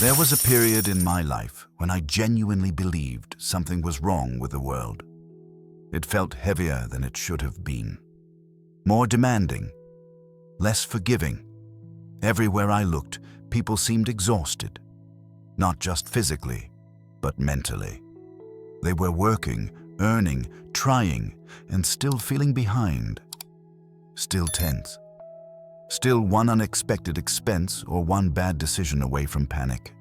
There was a period in my life when I genuinely believed something was wrong with the world. It felt heavier than it should have been. More demanding, less forgiving. Everywhere I looked, people seemed exhausted. Not just physically, but mentally. They were working, earning, trying, and still feeling behind. Still tense. Still one unexpected expense or one bad decision away from panic.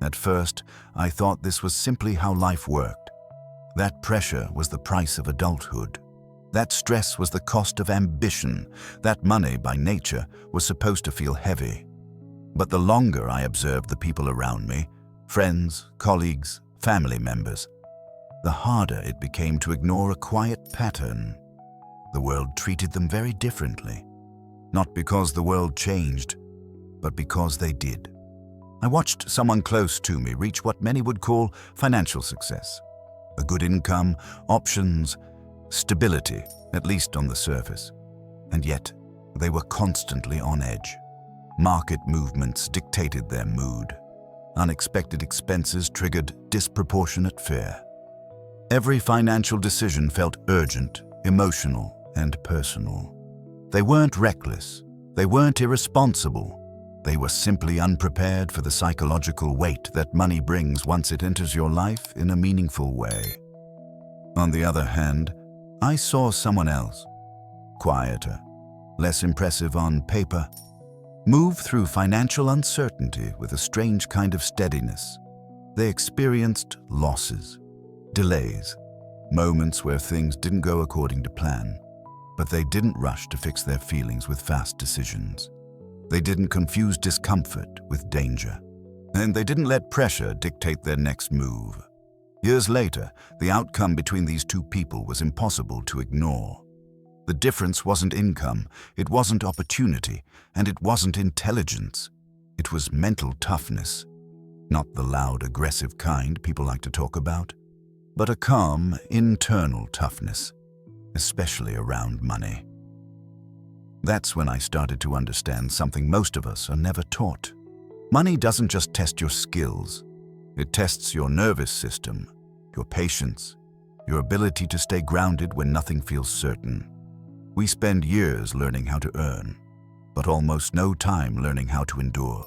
At first, I thought this was simply how life worked. That pressure was the price of adulthood. That stress was the cost of ambition. That money, by nature, was supposed to feel heavy. But the longer I observed the people around me, friends, colleagues, family members, the harder it became to ignore a quiet pattern. The world treated them very differently. Not because the world changed, but because they did. I watched someone close to me reach what many would call financial success. A good income, options, stability, at least on the surface. And yet, they were constantly on edge. Market movements dictated their mood. Unexpected expenses triggered disproportionate fear. Every financial decision felt urgent, emotional, and personal. They weren't reckless. They weren't irresponsible. They were simply unprepared for the psychological weight that money brings once it enters your life in a meaningful way. On the other hand, I saw someone else, quieter, less impressive on paper, move through financial uncertainty with a strange kind of steadiness. They experienced losses, delays, moments where things didn't go according to plan, but they didn't rush to fix their feelings with fast decisions. They didn't confuse discomfort with danger, and they didn't let pressure dictate their next move. Years later, the outcome between these two people was impossible to ignore. The difference wasn't income, it wasn't opportunity, and it wasn't intelligence. It was mental toughness. Not the loud, aggressive kind people like to talk about, but a calm, internal toughness, especially around money. That's when I started to understand something most of us are never taught. Money doesn't just test your skills. It tests your nervous system, your patience, your ability to stay grounded when nothing feels certain. We spend years learning how to earn, but almost no time learning how to endure.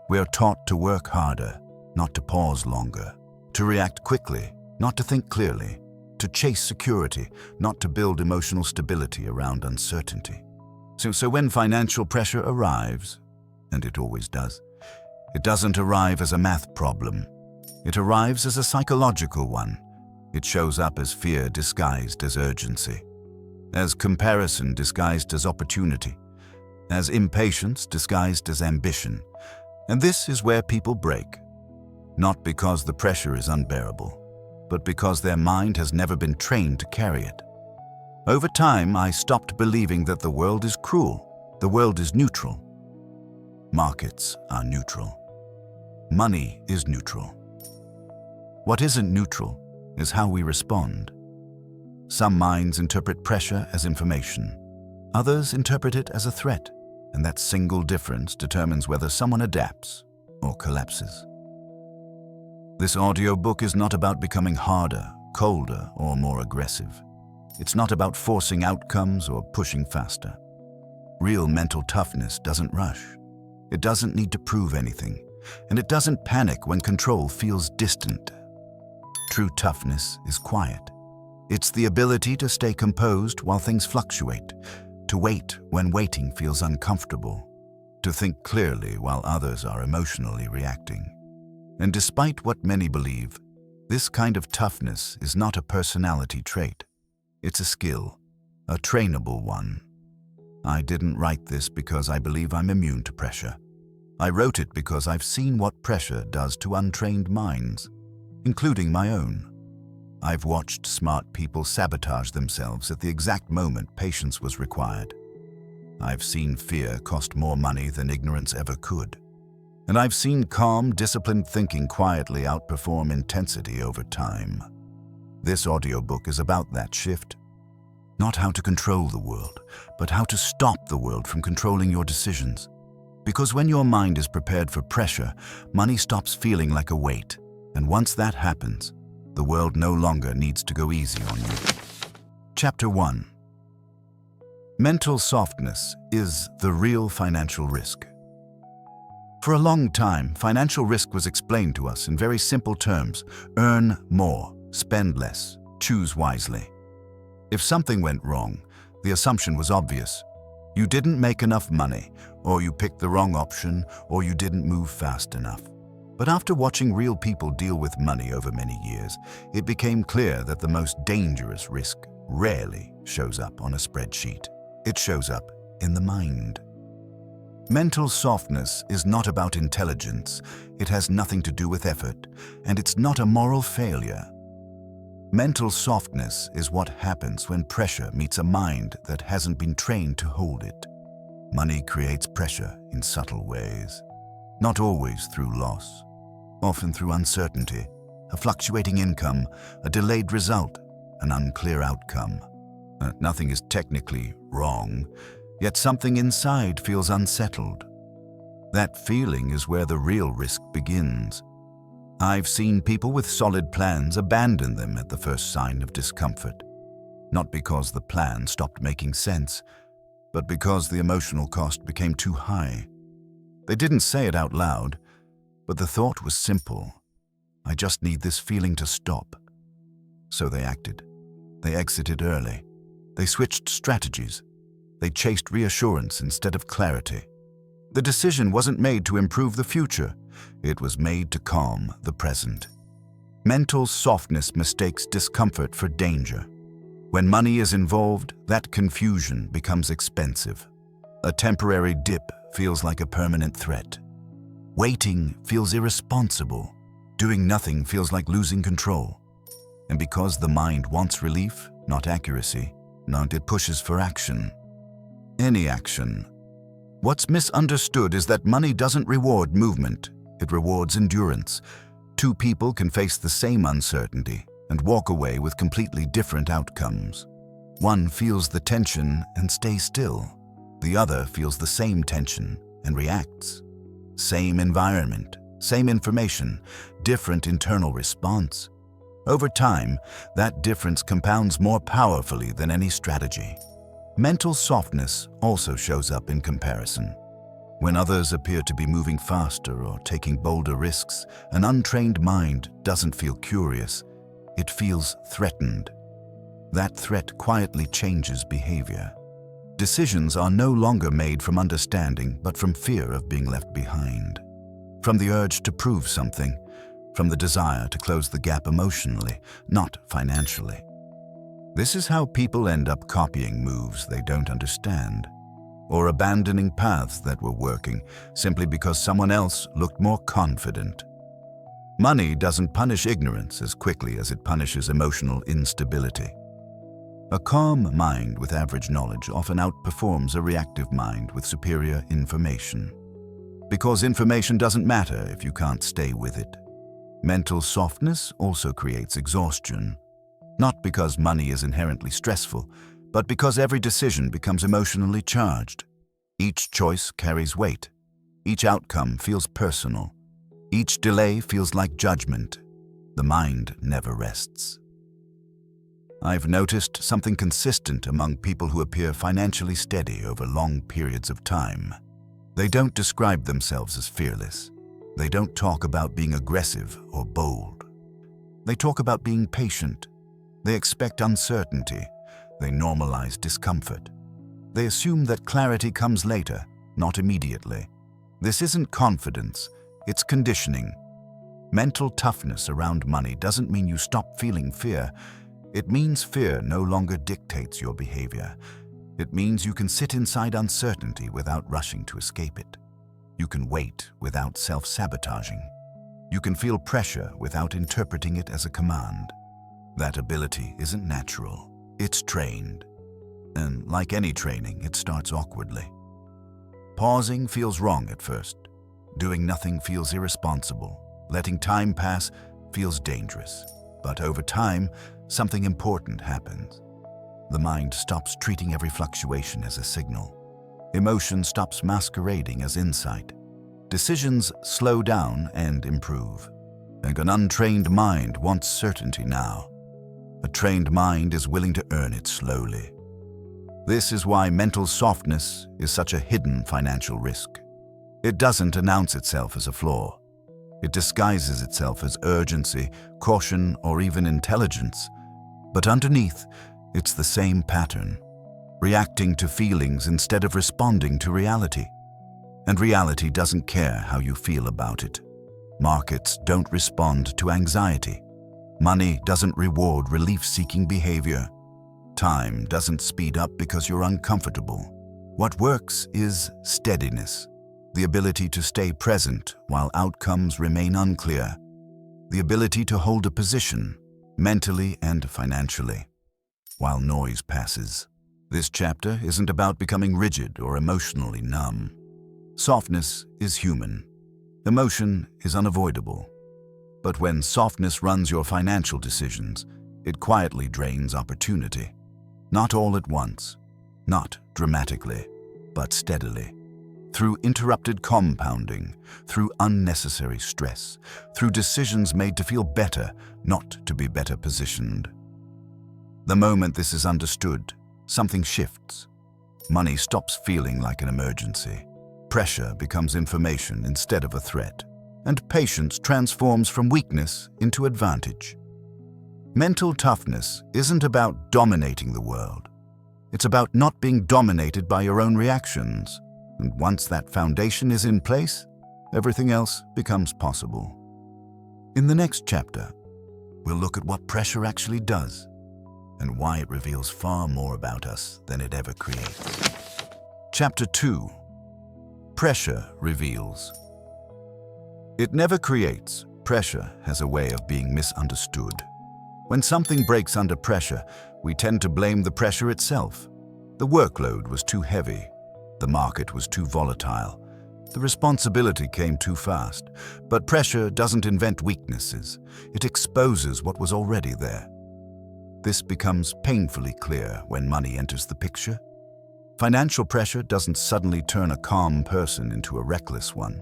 We are taught to work harder, not to pause longer, to react quickly, not to think clearly, to chase security, not to build emotional stability around uncertainty. So when financial pressure arrives, and it always does, it doesn't arrive as a math problem. It arrives as a psychological one. It shows up as fear disguised as urgency, as comparison disguised as opportunity, as impatience disguised as ambition. And this is where people break. Not because the pressure is unbearable, but because their mind has never been trained to carry it. Over time, I stopped believing that the world is cruel. The world is neutral. Markets are neutral. Money is neutral. What isn't neutral is how we respond. Some minds interpret pressure as information. Others interpret it as a threat, and that single difference determines whether someone adapts or collapses. This audiobook is not about becoming harder, colder, or more aggressive. It's not about forcing outcomes or pushing faster. Real mental toughness doesn't rush. It doesn't need to prove anything, and it doesn't panic when control feels distant. True toughness is quiet. It's the ability to stay composed while things fluctuate, to wait when waiting feels uncomfortable, to think clearly while others are emotionally reacting. And despite what many believe, this kind of toughness is not a personality trait. It's a skill, a trainable one. I didn't write this because I believe I'm immune to pressure. I wrote it because I've seen what pressure does to untrained minds, including my own. I've watched smart people sabotage themselves at the exact moment patience was required. I've seen fear cost more money than ignorance ever could. And I've seen calm, disciplined thinking quietly outperform intensity over time. This audiobook is about that shift. Not how to control the world, but how to stop the world from controlling your decisions. Because when your mind is prepared for pressure, money stops feeling like a weight. And once that happens, the world no longer needs to go easy on you. Chapter 1. Mental softness is the real financial risk. For a long time, financial risk was explained to us in very simple terms: earn more, spend less, choose wisely. If something went wrong, the assumption was obvious. You didn't make enough money, or you picked the wrong option, or you didn't move fast enough. But after watching real people deal with money over many years, it became clear that the most dangerous risk rarely shows up on a spreadsheet. It shows up in the mind. Mental softness is not about intelligence. It has nothing to do with effort, and it's not a moral failure. Mental softness is what happens when pressure meets a mind that hasn't been trained to hold it. Money creates pressure in subtle ways, not always through loss, often through uncertainty, a fluctuating income, a delayed result, an unclear outcome. Nothing is technically wrong, yet something inside feels unsettled. That feeling is where the real risk begins. I've seen people with solid plans abandon them at the first sign of discomfort. Not because the plan stopped making sense, but because the emotional cost became too high. They didn't say it out loud, but the thought was simple. I just need this feeling to stop. So they acted. They exited early. They switched strategies. They chased reassurance instead of clarity. The decision wasn't made to improve the future. It was made to calm the present. Mental softness mistakes discomfort for danger. When money is involved, that confusion becomes expensive. A temporary dip feels like a permanent threat. Waiting feels irresponsible. Doing nothing feels like losing control. And because the mind wants relief, not accuracy, it pushes for action. Any action. What's misunderstood is that money doesn't reward movement. It rewards endurance. Two people can face the same uncertainty and walk away with completely different outcomes. One feels the tension and stays still. The other feels the same tension and reacts. Same environment, same information, different internal response. Over time, that difference compounds more powerfully than any strategy. Mental softness also shows up in comparison. When others appear to be moving faster or taking bolder risks, an untrained mind doesn't feel curious. It feels threatened. That threat quietly changes behavior. Decisions are no longer made from understanding, but from fear of being left behind. From the urge to prove something, from the desire to close the gap emotionally, not financially. This is how people end up copying moves they don't understand, or abandoning paths that were working simply because someone else looked more confident. Money doesn't punish ignorance as quickly as it punishes emotional instability. A calm mind with average knowledge often outperforms a reactive mind with superior information. Because information doesn't matter if you can't stay with it. Mental softness also creates exhaustion, not because money is inherently stressful, but because every decision becomes emotionally charged. Each choice carries weight. Each outcome feels personal. Each delay feels like judgment. The mind never rests. I've noticed something consistent among people who appear financially steady over long periods of time. They don't describe themselves as fearless. They don't talk about being aggressive or bold. They talk about being patient. They expect uncertainty. They normalize discomfort. They assume that clarity comes later, not immediately. This isn't confidence, it's conditioning. Mental toughness around money doesn't mean you stop feeling fear. It means fear no longer dictates your behavior. It means you can sit inside uncertainty without rushing to escape it. You can wait without self-sabotaging. You can feel pressure without interpreting it as a command. That ability isn't natural, it's trained. And like any training, it starts awkwardly. Pausing feels wrong at first. Doing nothing feels irresponsible. Letting time pass feels dangerous. But over time, something important happens. The mind stops treating every fluctuation as a signal. Emotion stops masquerading as insight. Decisions slow down and improve. And an untrained mind wants certainty now. A trained mind is willing to earn it slowly. This is why mental softness is such a hidden financial risk. It doesn't announce itself as a flaw. It disguises itself as urgency, caution, or even intelligence. But underneath, it's the same pattern, reacting to feelings instead of responding to reality. And reality doesn't care how you feel about it. Markets don't respond to anxiety. Money doesn't reward relief-seeking behavior. Time doesn't speed up because you're uncomfortable. What works is steadiness, the ability to stay present while outcomes remain unclear, the ability to hold a position, mentally and financially, while noise passes. This chapter isn't about becoming rigid or emotionally numb. Softness is human. Emotion is unavoidable. But when softness runs your financial decisions, it quietly drains opportunity. Not all at once, not dramatically, but steadily. Through interrupted compounding, through unnecessary stress, through decisions made to feel better, not to be better positioned. The moment this is understood, something shifts. Money stops feeling like an emergency. Pressure becomes information instead of a threat. And patience transforms from weakness into advantage. Mental toughness isn't about dominating the world. It's about not being dominated by your own reactions. And once that foundation is in place, everything else becomes possible. In the next chapter, we'll look at what pressure actually does and why it reveals far more about us than it ever creates. Chapter 2. Pressure reveals. It never creates. Pressure has a way of being misunderstood. When something breaks under pressure, we tend to blame the pressure itself. The workload was too heavy. The market was too volatile. The responsibility came too fast. But pressure doesn't invent weaknesses. It exposes what was already there. This becomes painfully clear when money enters the picture. Financial pressure doesn't suddenly turn a calm person into a reckless one.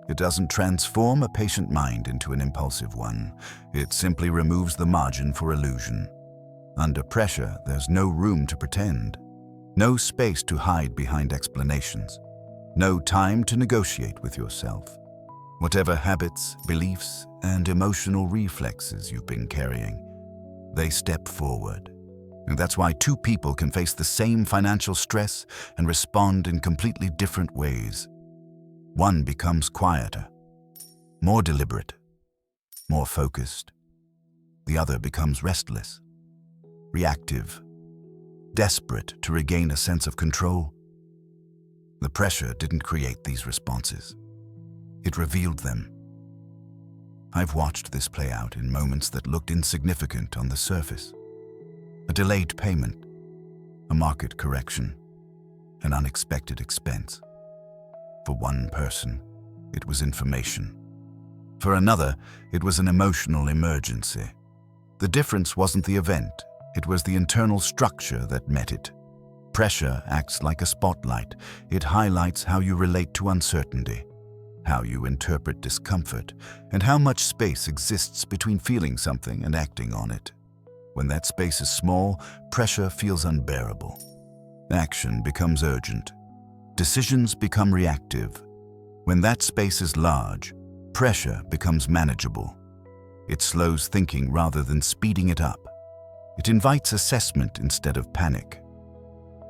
It doesn't transform a patient mind into an impulsive one. It simply removes the margin for illusion. Under pressure, there's no room to pretend. No space to hide behind explanations. No time to negotiate with yourself. Whatever habits, beliefs, and emotional reflexes you've been carrying, they step forward. And that's why two people can face the same financial stress and respond in completely different ways. One becomes quieter, more deliberate, more focused. The other becomes restless, reactive, desperate to regain a sense of control. The pressure didn't create these responses. It revealed them. I've watched this play out in moments that looked insignificant on the surface. A delayed payment, a market correction, an unexpected expense. For one person, it was information. For another, it was an emotional emergency. The difference wasn't the event, it was the internal structure that met it. Pressure acts like a spotlight. It highlights how you relate to uncertainty, how you interpret discomfort, and how much space exists between feeling something and acting on it. When that space is small, pressure feels unbearable. Action becomes urgent. Decisions become reactive. When that space is large, pressure becomes manageable. It slows thinking rather than speeding it up. It invites assessment instead of panic.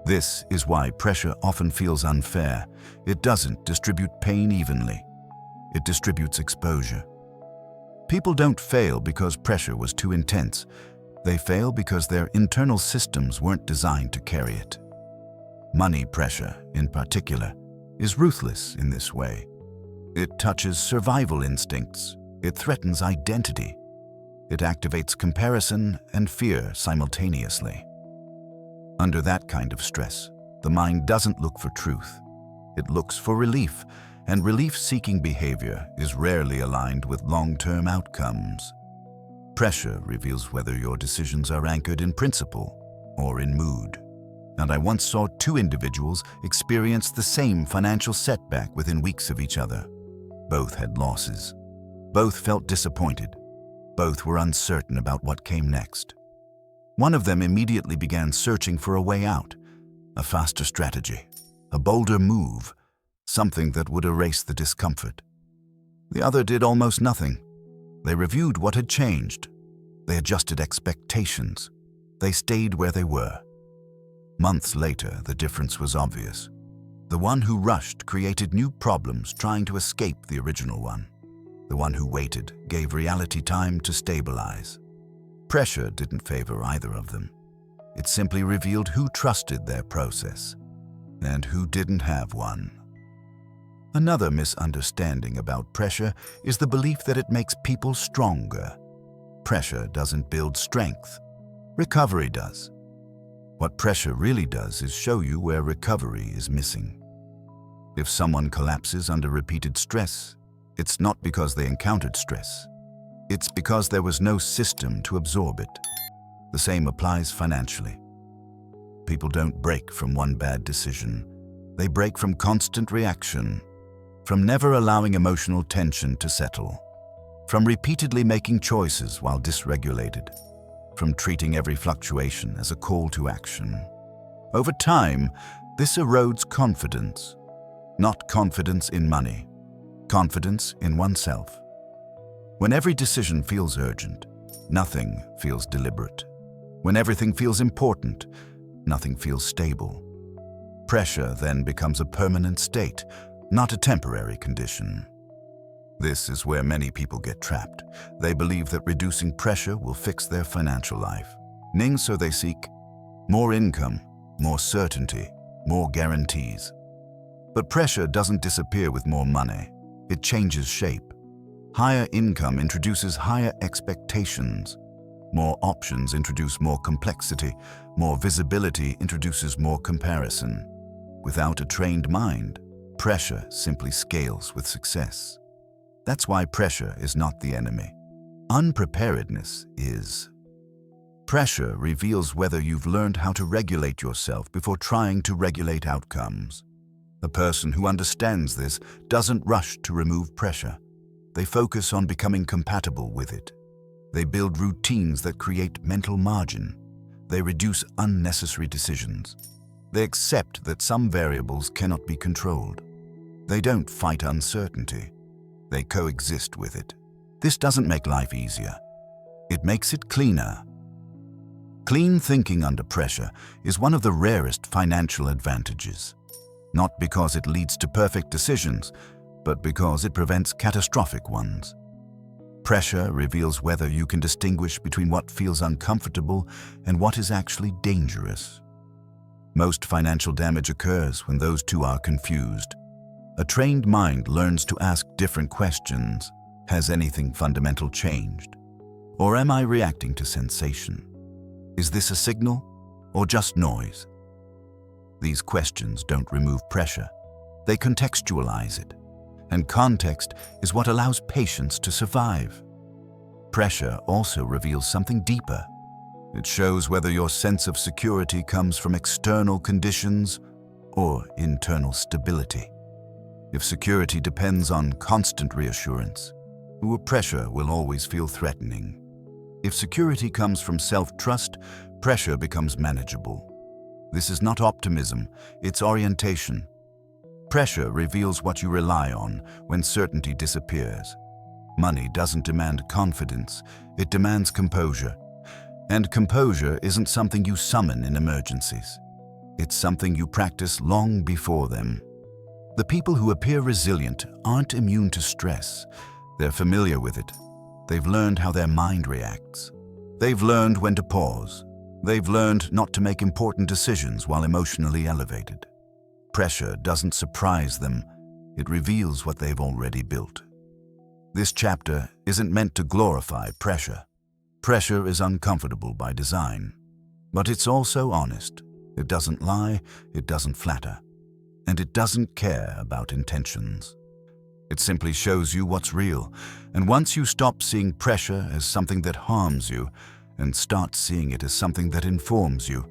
This is why pressure often feels unfair. It doesn't distribute pain evenly. It distributes exposure. People don't fail because pressure was too intense. They fail because their internal systems weren't designed to carry it. Money pressure, in particular, is ruthless in this way. It touches survival instincts. It threatens identity. It activates comparison and fear simultaneously. Under that kind of stress, the mind doesn't look for truth. It looks for relief, and relief-seeking behavior is rarely aligned with long-term outcomes. Pressure reveals whether your decisions are anchored in principle or in mood. And I once saw two individuals experience the same financial setback within weeks of each other. Both had losses. Both felt disappointed. Both were uncertain about what came next. One of them immediately began searching for a way out, a faster strategy, a bolder move, something that would erase the discomfort. The other did almost nothing. They reviewed what had changed. They adjusted expectations. They stayed where they were. Months later, the difference was obvious. The one who rushed created new problems trying to escape the original one. The one who waited gave reality time to stabilize. Pressure didn't favor either of them. It simply revealed who trusted their process and who didn't have one. Another misunderstanding about pressure is the belief that it makes people stronger. Pressure doesn't build strength. Recovery does. What pressure really does is show you where recovery is missing. If someone collapses under repeated stress, it's not because they encountered stress. It's because there was no system to absorb it. The same applies financially. People don't break from one bad decision. They break from constant reaction, from never allowing emotional tension to settle, from repeatedly making choices while dysregulated, from treating every fluctuation as a call to action. Over time, this erodes confidence. Not confidence in money, confidence in oneself. When every decision feels urgent, nothing feels deliberate. When everything feels important, nothing feels stable. Pressure then becomes a permanent state, not a temporary condition. This is where many people get trapped. They believe that reducing pressure will fix their financial life. So they seek more income, more certainty, more guarantees. But pressure doesn't disappear with more money. It changes shape. Higher income introduces higher expectations. More options introduce more complexity. More visibility introduces more comparison. Without a trained mind, pressure simply scales with success. That's why pressure is not the enemy. Unpreparedness is. Pressure reveals whether you've learned how to regulate yourself before trying to regulate outcomes. A person who understands this doesn't rush to remove pressure. They focus on becoming compatible with it. They build routines that create mental margin. They reduce unnecessary decisions. They accept that some variables cannot be controlled. They don't fight uncertainty. They coexist with it. This doesn't make life easier. It makes it cleaner. Clean thinking under pressure is one of the rarest financial advantages. Not because it leads to perfect decisions, but because it prevents catastrophic ones. Pressure reveals whether you can distinguish between what feels uncomfortable and what is actually dangerous. Most financial damage occurs when those two are confused. A trained mind learns to ask different questions. Has anything fundamental changed? Or am I reacting to sensation? Is this a signal or just noise? These questions don't remove pressure. They contextualize it. And context is what allows patience to survive. Pressure also reveals something deeper. It shows whether your sense of security comes from external conditions or internal stability. If security depends on constant reassurance, pressure will always feel threatening. If security comes from self-trust, pressure becomes manageable. This is not optimism, it's orientation. Pressure reveals what you rely on when certainty disappears. Money doesn't demand confidence, it demands composure. And composure isn't something you summon in emergencies. It's something you practice long before them. The people who appear resilient aren't immune to stress. They're familiar with it. They've learned how their mind reacts. They've learned when to pause. They've learned not to make important decisions while emotionally elevated. Pressure doesn't surprise them. It reveals what they've already built. This chapter isn't meant to glorify pressure. Pressure is uncomfortable by design. But it's also honest. It doesn't lie, it doesn't flatter. And it doesn't care about intentions. It simply shows you what's real. And once you stop seeing pressure as something that harms you and start seeing it as something that informs you,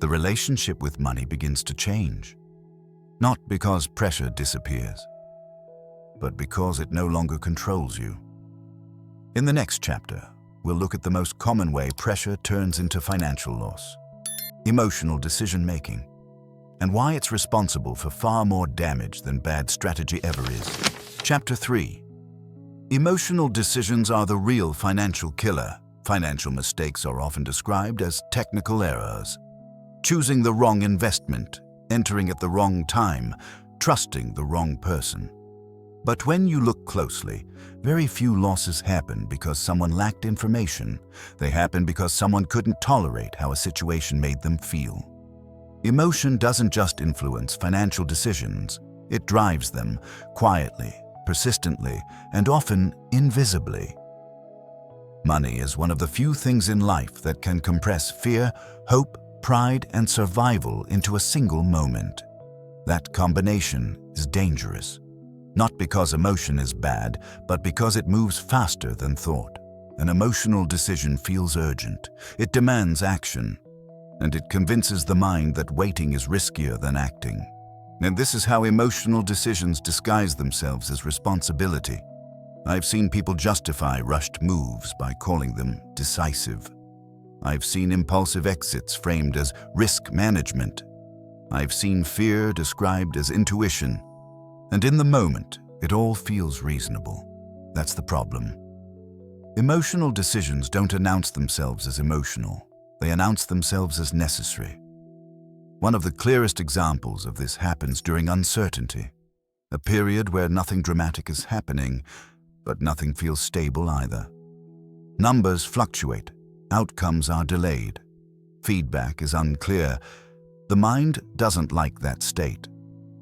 the relationship with money begins to change. Not because pressure disappears, but because it no longer controls you. In the next chapter, we'll look at the most common way pressure turns into financial loss: emotional decision-making, and why it's responsible for far more damage than bad strategy ever is. Chapter 3. Emotional decisions are the real financial killer. Financial mistakes are often described as technical errors. Choosing the wrong investment, entering at the wrong time, trusting the wrong person. But when you look closely, very few losses happen because someone lacked information. They happen because someone couldn't tolerate how a situation made them feel. Emotion doesn't just influence financial decisions, it drives them quietly, persistently, and often invisibly. Money is one of the few things in life that can compress fear, hope, pride, and survival into a single moment. That combination is dangerous. Not because emotion is bad, but because it moves faster than thought. An emotional decision feels urgent. It demands action. And it convinces the mind that waiting is riskier than acting. And this is how emotional decisions disguise themselves as responsibility. I've seen people justify rushed moves by calling them decisive. I've seen impulsive exits framed as risk management. I've seen fear described as intuition. And in the moment, it all feels reasonable. That's the problem. Emotional decisions don't announce themselves as emotional. They announce themselves as necessary. One of the clearest examples of this happens during uncertainty, a period where nothing dramatic is happening, but nothing feels stable either. Numbers fluctuate, outcomes are delayed, feedback is unclear. The mind doesn't like that state,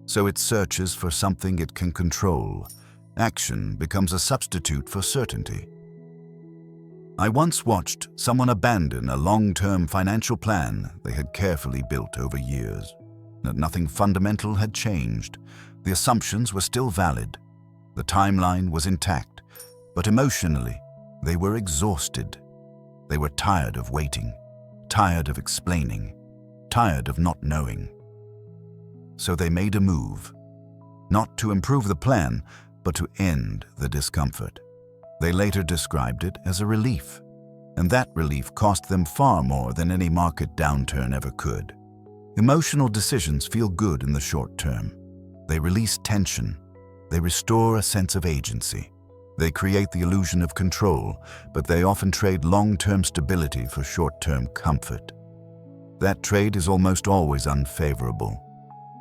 so it searches for something it can control. Action becomes a substitute for certainty. I once watched someone abandon a long-term financial plan they had carefully built over years. Nothing fundamental had changed. The assumptions were still valid. The timeline was intact, but emotionally, they were exhausted. They were tired of waiting, tired of explaining, tired of not knowing. So they made a move, not to improve the plan, but to end the discomfort. They later described it as a relief, and that relief cost them far more than any market downturn ever could. Emotional decisions feel good in the short term. They release tension. They restore a sense of agency. They create the illusion of control, but they often trade long-term stability for short-term comfort. That trade is almost always unfavorable.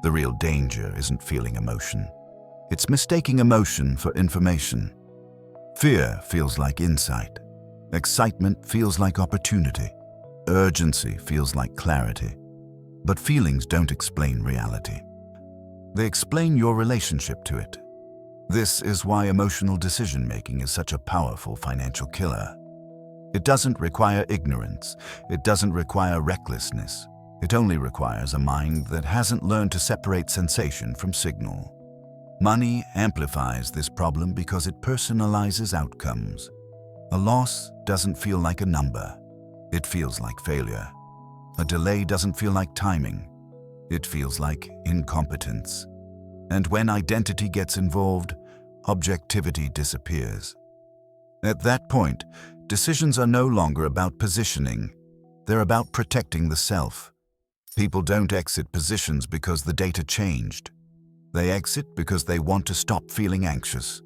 The real danger isn't feeling emotion. It's mistaking emotion for information. Fear feels like insight. Excitement feels like opportunity. Urgency feels like clarity. But feelings don't explain reality. They explain your relationship to it. This is why emotional decision-making is such a powerful financial killer. It doesn't require ignorance. It doesn't require recklessness. It only requires a mind that hasn't learned to separate sensation from signal. Money amplifies this problem because it personalizes outcomes. A loss doesn't feel like a number. It feels like failure. A delay doesn't feel like timing. It feels like incompetence. And when identity gets involved, objectivity disappears. At that point, decisions are no longer about positioning. They're about protecting the self. People don't exit positions because the data changed. They exit because they want to stop feeling anxious.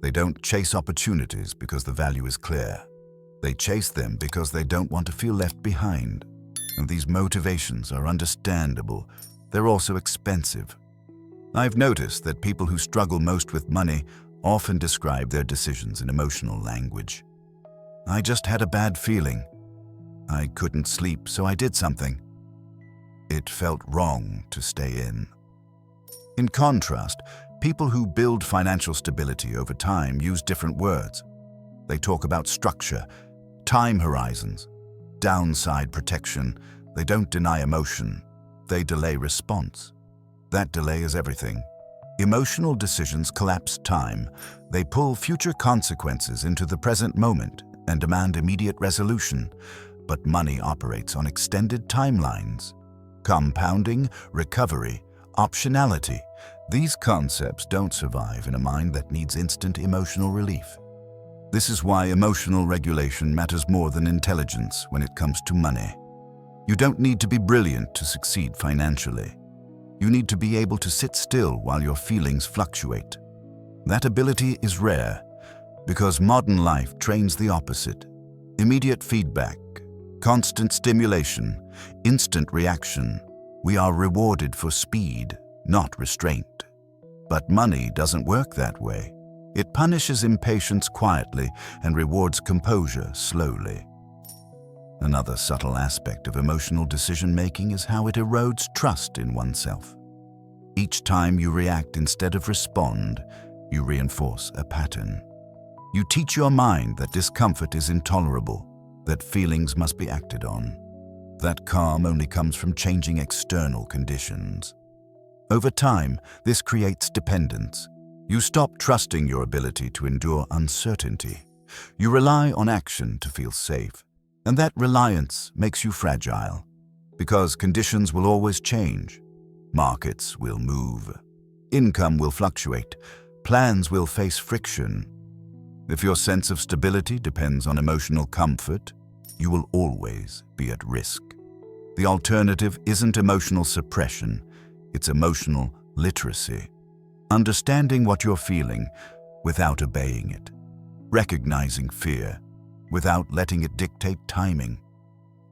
They don't chase opportunities because the value is clear. They chase them because they don't want to feel left behind. And these motivations are understandable. They're also expensive. I've noticed that people who struggle most with money often describe their decisions in emotional language. I just had a bad feeling. I couldn't sleep, so I did something. It felt wrong to stay in. In contrast, people who build financial stability over time use different words. They talk about structure, time horizons, downside protection. They don't deny emotion. They delay response. That delay is everything. Emotional decisions collapse time. They pull future consequences into the present moment and demand immediate resolution. But money operates on extended timelines. Compounding, recovery, optionality. These concepts don't survive in a mind that needs instant emotional relief. This is why emotional regulation matters more than intelligence when it comes to money. You don't need to be brilliant to succeed financially. You need to be able to sit still while your feelings fluctuate. That ability is rare because modern life trains the opposite. Immediate feedback, constant stimulation, instant reaction. We are rewarded for speed, not restraint. But money doesn't work that way. It punishes impatience quietly and rewards composure slowly. Another subtle aspect of emotional decision-making is how it erodes trust in oneself. Each time you react instead of respond, you reinforce a pattern. You teach your mind that discomfort is intolerable, that feelings must be acted on. That calm only comes from changing external conditions. Over time, this creates dependence. You stop trusting your ability to endure uncertainty. You rely on action to feel safe, and that reliance makes you fragile, because conditions will always change. Markets will move. Income will fluctuate. Plans will face friction. If your sense of stability depends on emotional comfort, you will always be at risk. The alternative isn't emotional suppression, it's emotional literacy. Understanding what you're feeling without obeying it. Recognizing fear without letting it dictate timing.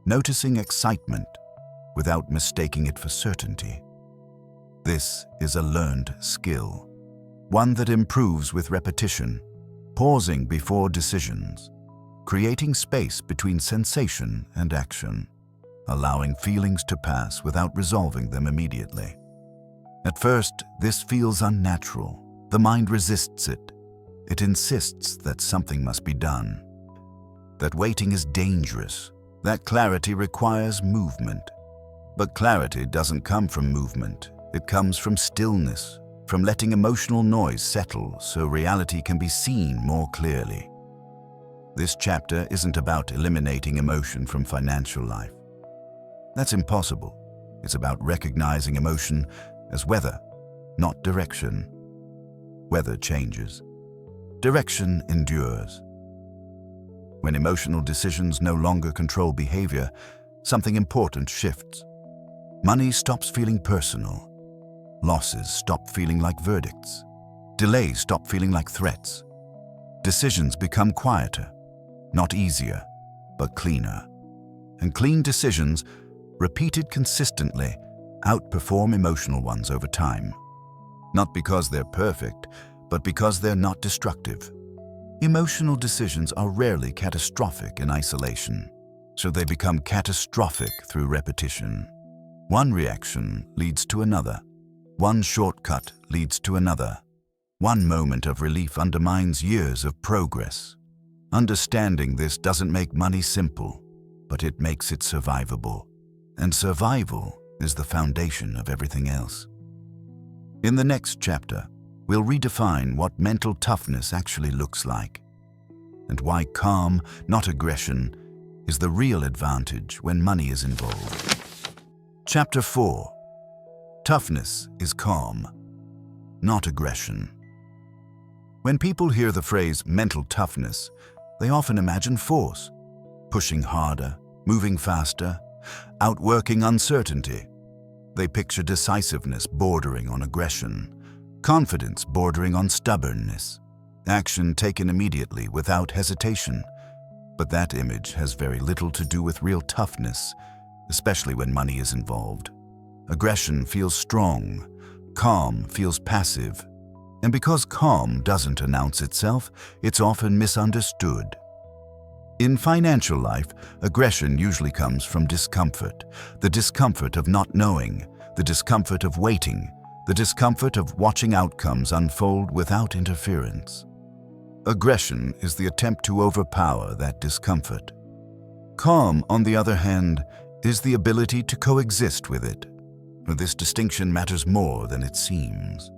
Noticing excitement without mistaking it for certainty. This is a learned skill, one that improves with repetition, pausing before decisions, creating space between sensation and action, allowing feelings to pass without resolving them immediately. At first, this feels unnatural. The mind resists it. It insists that something must be done, that waiting is dangerous, that clarity requires movement. But clarity doesn't come from movement. It comes from stillness, from letting emotional noise settle so reality can be seen more clearly. This chapter isn't about eliminating emotion from financial life. That's impossible. It's about recognizing emotion as weather, not direction. Weather changes. Direction endures. When emotional decisions no longer control behavior, something important shifts. Money stops feeling personal. Losses stop feeling like verdicts. Delays stop feeling like threats. Decisions become quieter, not easier, but cleaner. And clean decisions, repeated consistently, outperform emotional ones over time. Not because they're perfect, but because they're not destructive. Emotional decisions are rarely catastrophic in isolation, so they become catastrophic through repetition. One reaction leads to another. One shortcut leads to another. One moment of relief undermines years of progress. Understanding this doesn't make money simple, but it makes it survivable. And survival is the foundation of everything else. In the next chapter, we'll redefine what mental toughness actually looks like, and why calm, not aggression, is the real advantage when money is involved. Chapter 4. Toughness is calm, not aggression. When people hear the phrase mental toughness, they often imagine force, pushing harder, moving faster, outworking uncertainty. They picture decisiveness bordering on aggression, confidence bordering on stubbornness, action taken immediately without hesitation. But that image has very little to do with real toughness, especially when money is involved. Aggression feels strong, calm feels passive, and because calm doesn't announce itself, it's often misunderstood. In financial life, aggression usually comes from discomfort, the discomfort of not knowing, the discomfort of waiting, the discomfort of watching outcomes unfold without interference. Aggression is the attempt to overpower that discomfort. Calm, on the other hand, is the ability to coexist with it. This distinction matters more than it seems.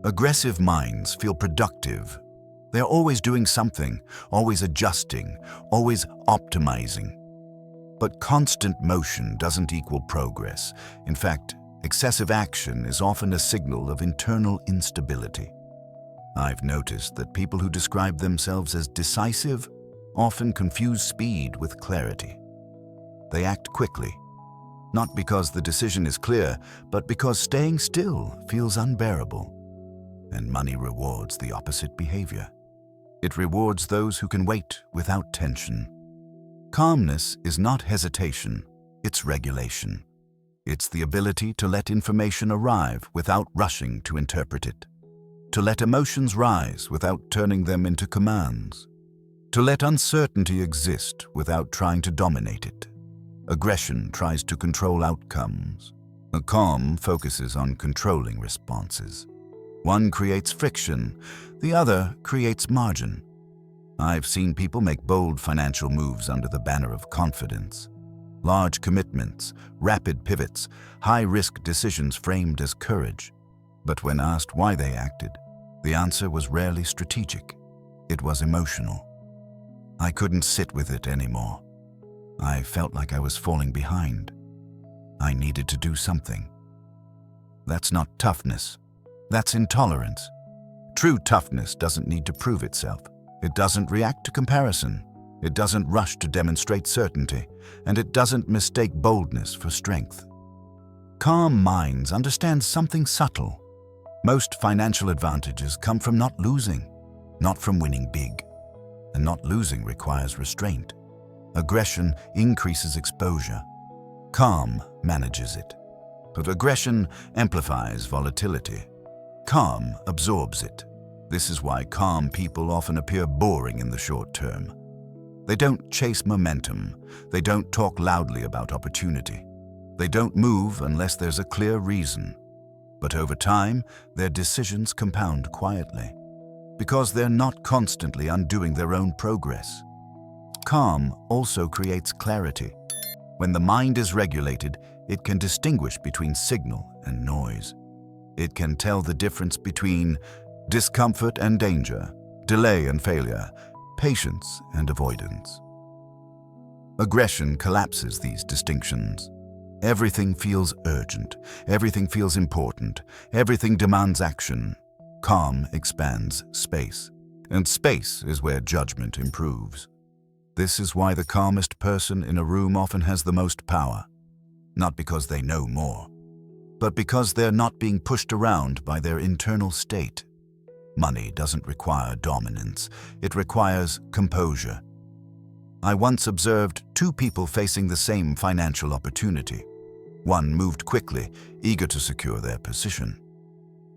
Aggressive minds feel productive. They're always doing something, always adjusting, always optimizing. But constant motion doesn't equal progress. In fact, excessive action is often a signal of internal instability. I've noticed that people who describe themselves as decisive often confuse speed with clarity. They act quickly, not because the decision is clear, but because staying still feels unbearable. And money rewards the opposite behavior. It rewards those who can wait without tension. Calmness is not hesitation, it's regulation. It's the ability to let information arrive without rushing to interpret it. To let emotions rise without turning them into commands. To let uncertainty exist without trying to dominate it. Aggression tries to control outcomes. A calm focuses on controlling responses. One creates friction, the other creates margin. I've seen people make bold financial moves under the banner of confidence. Large commitments, rapid pivots, high-risk decisions framed as courage. But when asked why they acted, the answer was rarely strategic. It was emotional. I couldn't sit with it anymore. I felt like I was falling behind. I needed to do something. That's not toughness. That's intolerance. True toughness doesn't need to prove itself. It doesn't react to comparison. It doesn't rush to demonstrate certainty. And it doesn't mistake boldness for strength. Calm minds understand something subtle. Most financial advantages come from not losing, not from winning big. And not losing requires restraint. Aggression increases exposure. Calm manages it. But aggression amplifies volatility. Calm absorbs it. This is why calm people often appear boring in the short term. They don't chase momentum. They don't talk loudly about opportunity. They don't move unless there's a clear reason. But over time, their decisions compound quietly, because they're not constantly undoing their own progress. Calm also creates clarity. When the mind is regulated, it can distinguish between signal and noise. It can tell the difference between discomfort and danger, delay and failure, patience and avoidance. Aggression collapses these distinctions. Everything feels urgent. Everything feels important. Everything demands action. Calm expands space, and space is where judgment improves. This is why the calmest person in a room often has the most power, not because they know more, but because they're not being pushed around by their internal state. Money doesn't require dominance, it requires composure. I once observed two people facing the same financial opportunity. One moved quickly, eager to secure their position.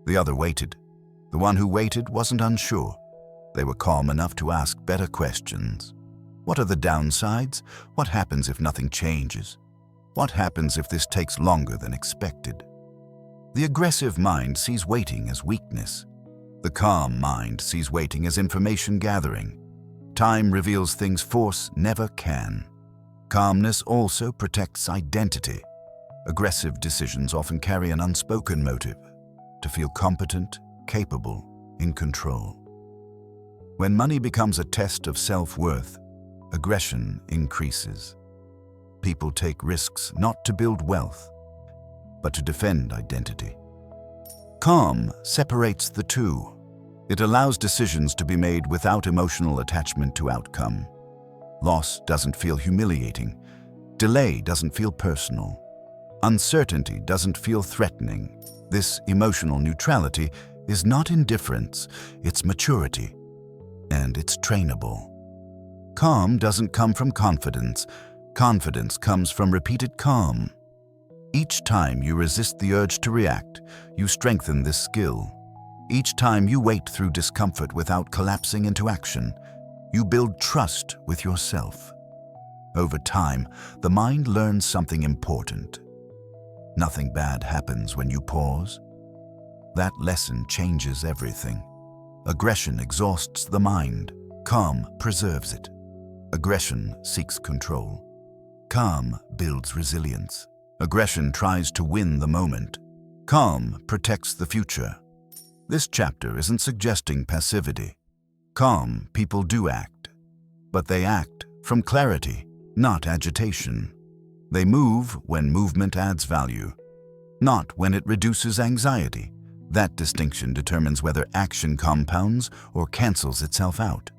The other waited. The one who waited wasn't unsure. They were calm enough to ask better questions. What are the downsides? What happens if nothing changes? What happens if this takes longer than expected? The aggressive mind sees waiting as weakness. The calm mind sees waiting as information gathering. Time reveals things force never can. Calmness also protects identity. Aggressive decisions often carry an unspoken motive: to feel competent, capable, in control. When money becomes a test of self-worth, aggression increases. People take risks not to build wealth, but to defend identity. Calm separates the two. It allows decisions to be made without emotional attachment to outcome. Loss doesn't feel humiliating. Delay doesn't feel personal. Uncertainty doesn't feel threatening. This emotional neutrality is not indifference, it's maturity. And it's trainable. Calm doesn't come from confidence. Confidence comes from repeated calm. Each time you resist the urge to react, you strengthen this skill. Each time you wait through discomfort without collapsing into action, you build trust with yourself. Over time, the mind learns something important. Nothing bad happens when you pause. That lesson changes everything. Aggression exhausts the mind. Calm preserves it. Aggression seeks control. Calm builds resilience. Aggression tries to win the moment. Calm protects the future. This chapter isn't suggesting passivity. Calm people do act, but they act from clarity, not agitation. They move when movement adds value, not when it reduces anxiety. That distinction determines whether action compounds or cancels itself out.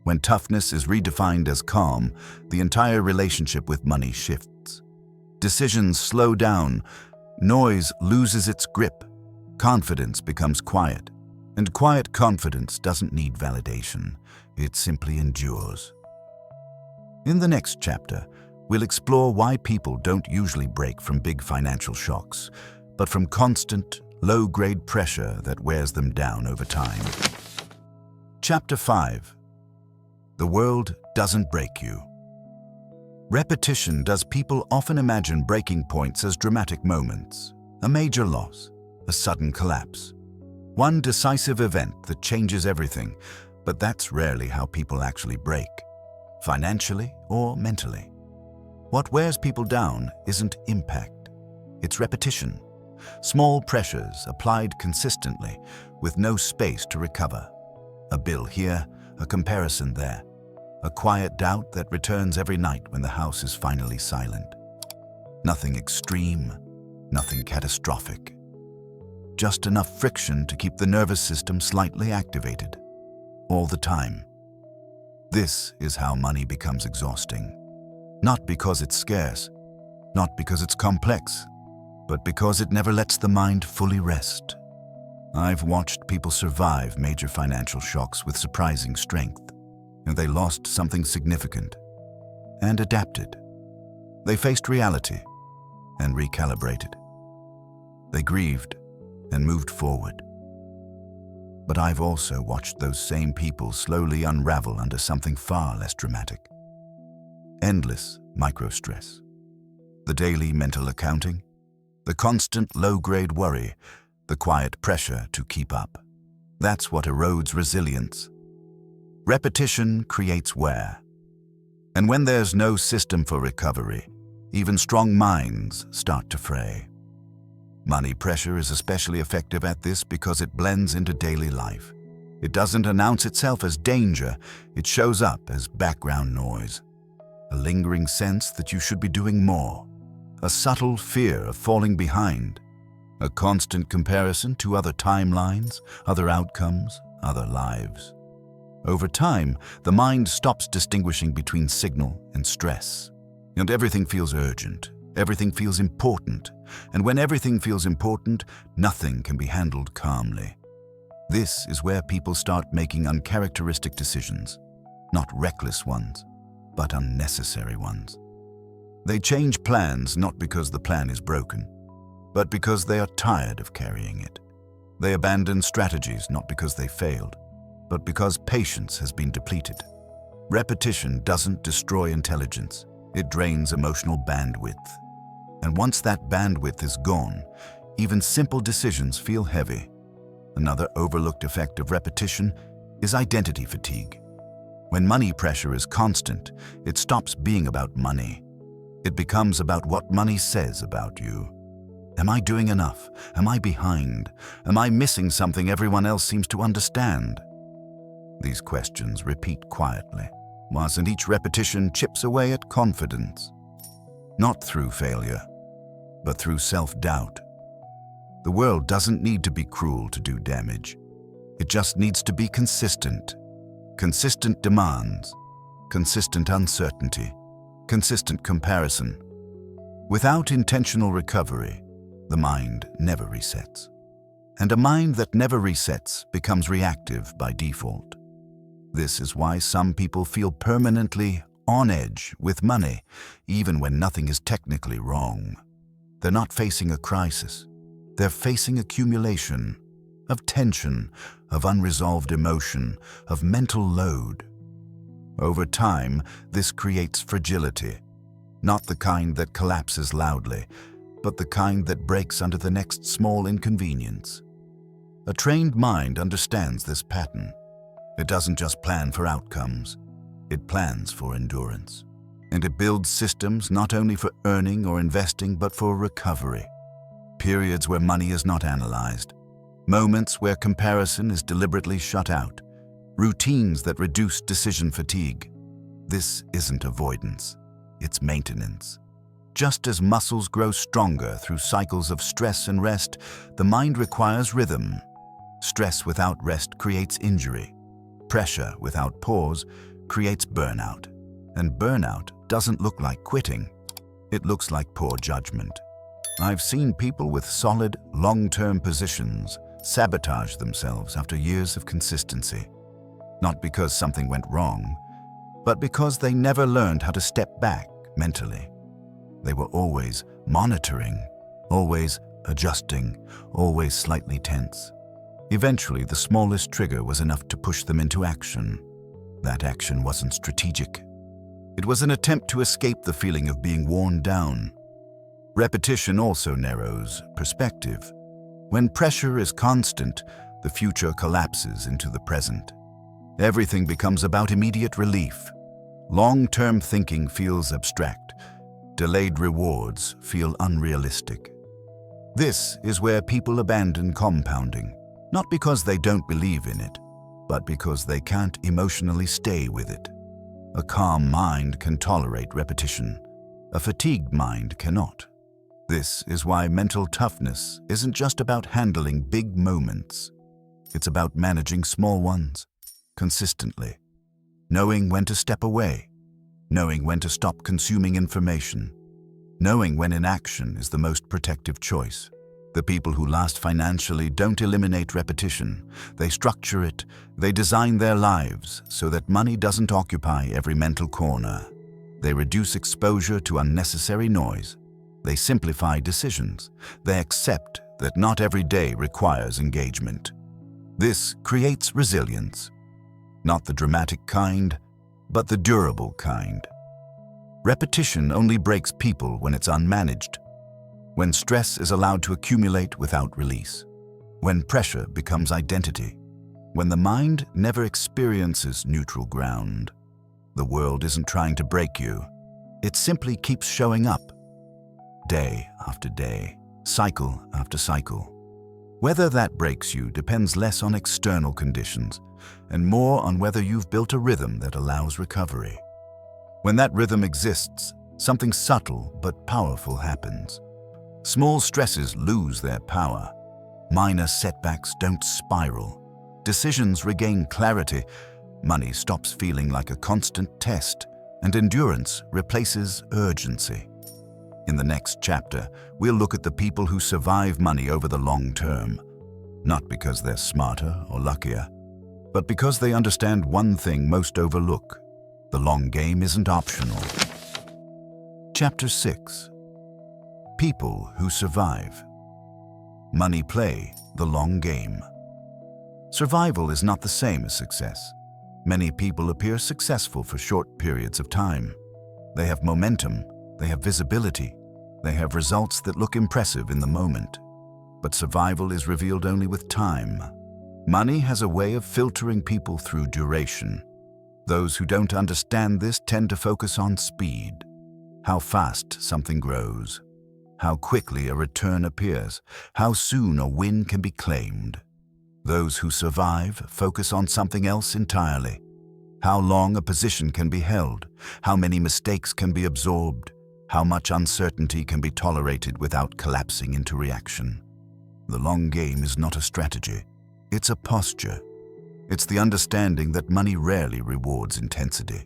When toughness is redefined as calm, the entire relationship with money shifts. Decisions slow down, noise loses its grip, confidence becomes quiet. And quiet confidence doesn't need validation, it simply endures. In the next chapter, we'll explore why people don't usually break from big financial shocks, but from constant, low-grade pressure that wears them down over time. Chapter 5. The world doesn't break you. Repetition does people often imagine breaking points as dramatic moments, a major loss, a sudden collapse. One decisive event that changes everything, but that's rarely how people actually break, financially or mentally. What wears people down isn't impact, it's repetition. Small pressures applied consistently with no space to recover. A bill here, a comparison there, a quiet doubt that returns every night when the house is finally silent. Nothing extreme, nothing catastrophic. Just enough friction to keep the nervous system slightly activated, all the time. This is how money becomes exhausting. Not because it's scarce, not because it's complex, but because it never lets the mind fully rest. I've watched people survive major financial shocks with surprising strength, and they lost something significant and adapted. They faced reality and recalibrated. They grieved and moved forward. But I've also watched those same people slowly unravel under something far less dramatic. Endless micro-stress. The daily mental accounting, the constant low-grade worry, the quiet pressure to keep up. That's what erodes resilience. Repetition creates wear. And when there's no system for recovery, even strong minds start to fray. Money pressure is especially effective at this because it blends into daily life. It doesn't announce itself as danger, it shows up as background noise. A lingering sense that you should be doing more. A subtle fear of falling behind. A constant comparison to other timelines, other outcomes, other lives. Over time, the mind stops distinguishing between signal and stress. And everything feels urgent. Everything feels important. And when everything feels important, nothing can be handled calmly. This is where people start making uncharacteristic decisions. Not reckless ones, but unnecessary ones. They change plans not because the plan is broken, but because they are tired of carrying it. They abandon strategies not because they failed, but because patience has been depleted. Repetition doesn't destroy intelligence, it drains emotional bandwidth. And once that bandwidth is gone, even simple decisions feel heavy. Another overlooked effect of repetition is identity fatigue. When money pressure is constant, it stops being about money. It becomes about what money says about you. Am I doing enough? Am I behind? Am I missing something everyone else seems to understand? These questions repeat quietly, and each repetition chips away at confidence. Not through failure, but through self-doubt. The world doesn't need to be cruel to do damage. It just needs to be consistent. Consistent demands, consistent uncertainty, consistent comparison. Without intentional recovery, the mind never resets. And a mind that never resets becomes reactive by default. This is why some people feel permanently on edge with money, even when nothing is technically wrong. They're not facing a crisis. They're facing accumulation of tension, of unresolved emotion, of mental load. Over time, this creates fragility, not the kind that collapses loudly, but the kind that breaks under the next small inconvenience. A trained mind understands this pattern. It doesn't just plan for outcomes, it plans for endurance. And it builds systems not only for earning or investing, but for recovery. Periods where money is not analyzed, moments where comparison is deliberately shut out, routines that reduce decision fatigue. This isn't avoidance, it's maintenance. Just as muscles grow stronger through cycles of stress and rest, the mind requires rhythm. Stress without rest creates injury. Pressure without pause creates burnout. And burnout doesn't look like quitting. It looks like poor judgment. I've seen people with solid, long-term positions sabotage themselves after years of consistency. Not because something went wrong, but because they never learned how to step back mentally. They were always monitoring, always adjusting, always slightly tense. Eventually, the smallest trigger was enough to push them into action. That action wasn't strategic. It was an attempt to escape the feeling of being worn down. Repetition also narrows perspective. When pressure is constant, the future collapses into the present. Everything becomes about immediate relief. Long-term thinking feels abstract. Delayed rewards feel unrealistic. This is where people abandon compounding, not because they don't believe in it, but because they can't emotionally stay with it. A calm mind can tolerate repetition. A fatigued mind cannot. This is why mental toughness isn't just about handling big moments. It's about managing small ones, consistently. Knowing when to step away. Knowing when to stop consuming information. Knowing when inaction is the most protective choice. The people who last financially don't eliminate repetition. They structure it. They design their lives so that money doesn't occupy every mental corner. They reduce exposure to unnecessary noise. They simplify decisions. They accept that not every day requires engagement. This creates resilience. Not the dramatic kind, but the durable kind. Repetition only breaks people when it's unmanaged. When stress is allowed to accumulate without release. When pressure becomes identity. When the mind never experiences neutral ground. The world isn't trying to break you. It simply keeps showing up. Day after day, cycle after cycle. Whether that breaks you depends less on external conditions and more on whether you've built a rhythm that allows recovery. When that rhythm exists, something subtle but powerful happens. Small stresses lose their power. Minor setbacks don't spiral. Decisions regain clarity. Money stops feeling like a constant test, and endurance replaces urgency. In the next chapter, we'll look at the people who survive money over the long term, not because they're smarter or luckier, but because they understand one thing most overlook. The long game isn't optional. Chapter 6. People who survive. Money play the long game. Survival is not the same as success. Many people appear successful for short periods of time. They have momentum, they have visibility, they have results that look impressive in the moment. But survival is revealed only with time. Money has a way of filtering people through duration. Those who don't understand this tend to focus on speed. How fast something grows. How quickly a return appears. How soon a win can be claimed. Those who survive focus on something else entirely. How long a position can be held. How many mistakes can be absorbed. How much uncertainty can be tolerated without collapsing into reaction. The long game is not a strategy. It's a posture. It's the understanding that money rarely rewards intensity.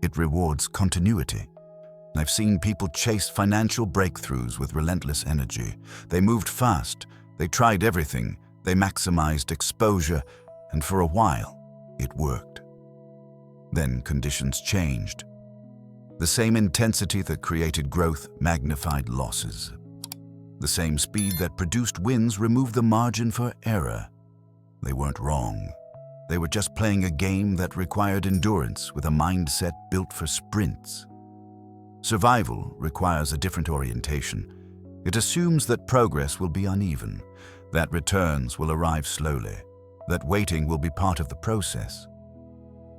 It rewards continuity. I've seen people chase financial breakthroughs with relentless energy. They moved fast. They tried everything. They maximized exposure, and for a while, it worked. Then conditions changed. The same intensity that created growth magnified losses. The same speed that produced wins removed the margin for error. They weren't wrong. They were just playing a game that required endurance with a mindset built for sprints. Survival requires a different orientation. It assumes that progress will be uneven, that returns will arrive slowly, that waiting will be part of the process.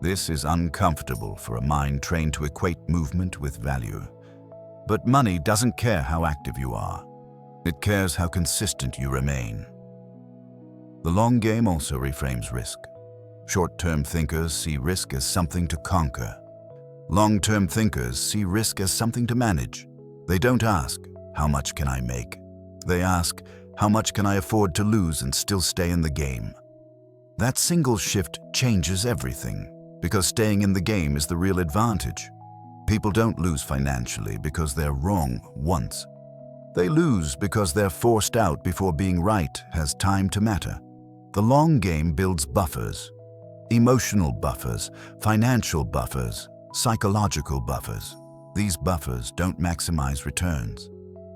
This is uncomfortable for a mind trained to equate movement with value. But money doesn't care how active you are. It cares how consistent you remain. The long game also reframes risk. Short-term thinkers see risk as something to conquer. Long-term thinkers see risk as something to manage. They don't ask, "How much can I make?" They ask, "How much can I afford to lose and still stay in the game?" That single shift changes everything, because staying in the game is the real advantage. People don't lose financially because they're wrong once. They lose because they're forced out before being right has time to matter. The long game builds buffers. Emotional buffers, financial buffers, psychological buffers. These buffers don't maximize returns.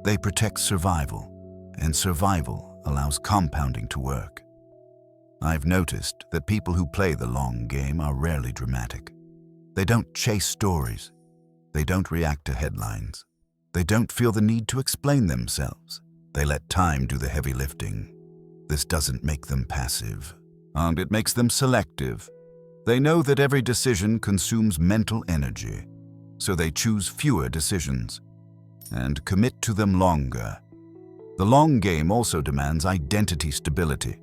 They protect survival, and survival allows compounding to work. I've noticed that people who play the long game are rarely dramatic. They don't chase stories. They don't react to headlines. They don't feel the need to explain themselves. They let time do the heavy lifting. This doesn't make them passive, and it makes them selective. They know that every decision consumes mental energy, so they choose fewer decisions and commit to them longer. The long game also demands identity stability.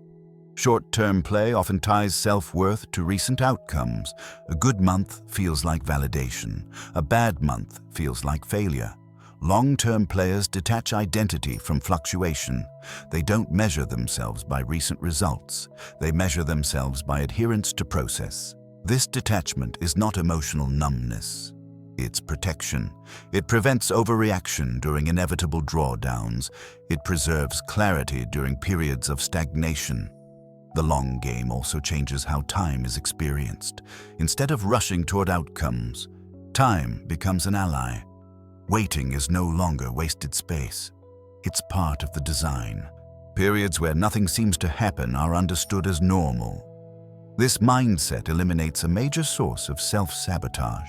Short-term play often ties self-worth to recent outcomes. A good month feels like validation. A bad month feels like failure. Long-term players detach identity from fluctuation. They don't measure themselves by recent results. They measure themselves by adherence to process. This detachment is not emotional numbness. It's protection. It prevents overreaction during inevitable drawdowns. It preserves clarity during periods of stagnation. The long game also changes how time is experienced. Instead of rushing toward outcomes, time becomes an ally. Waiting is no longer wasted space. It's part of the design. Periods where nothing seems to happen are understood as normal. This mindset eliminates a major source of self-sabotage.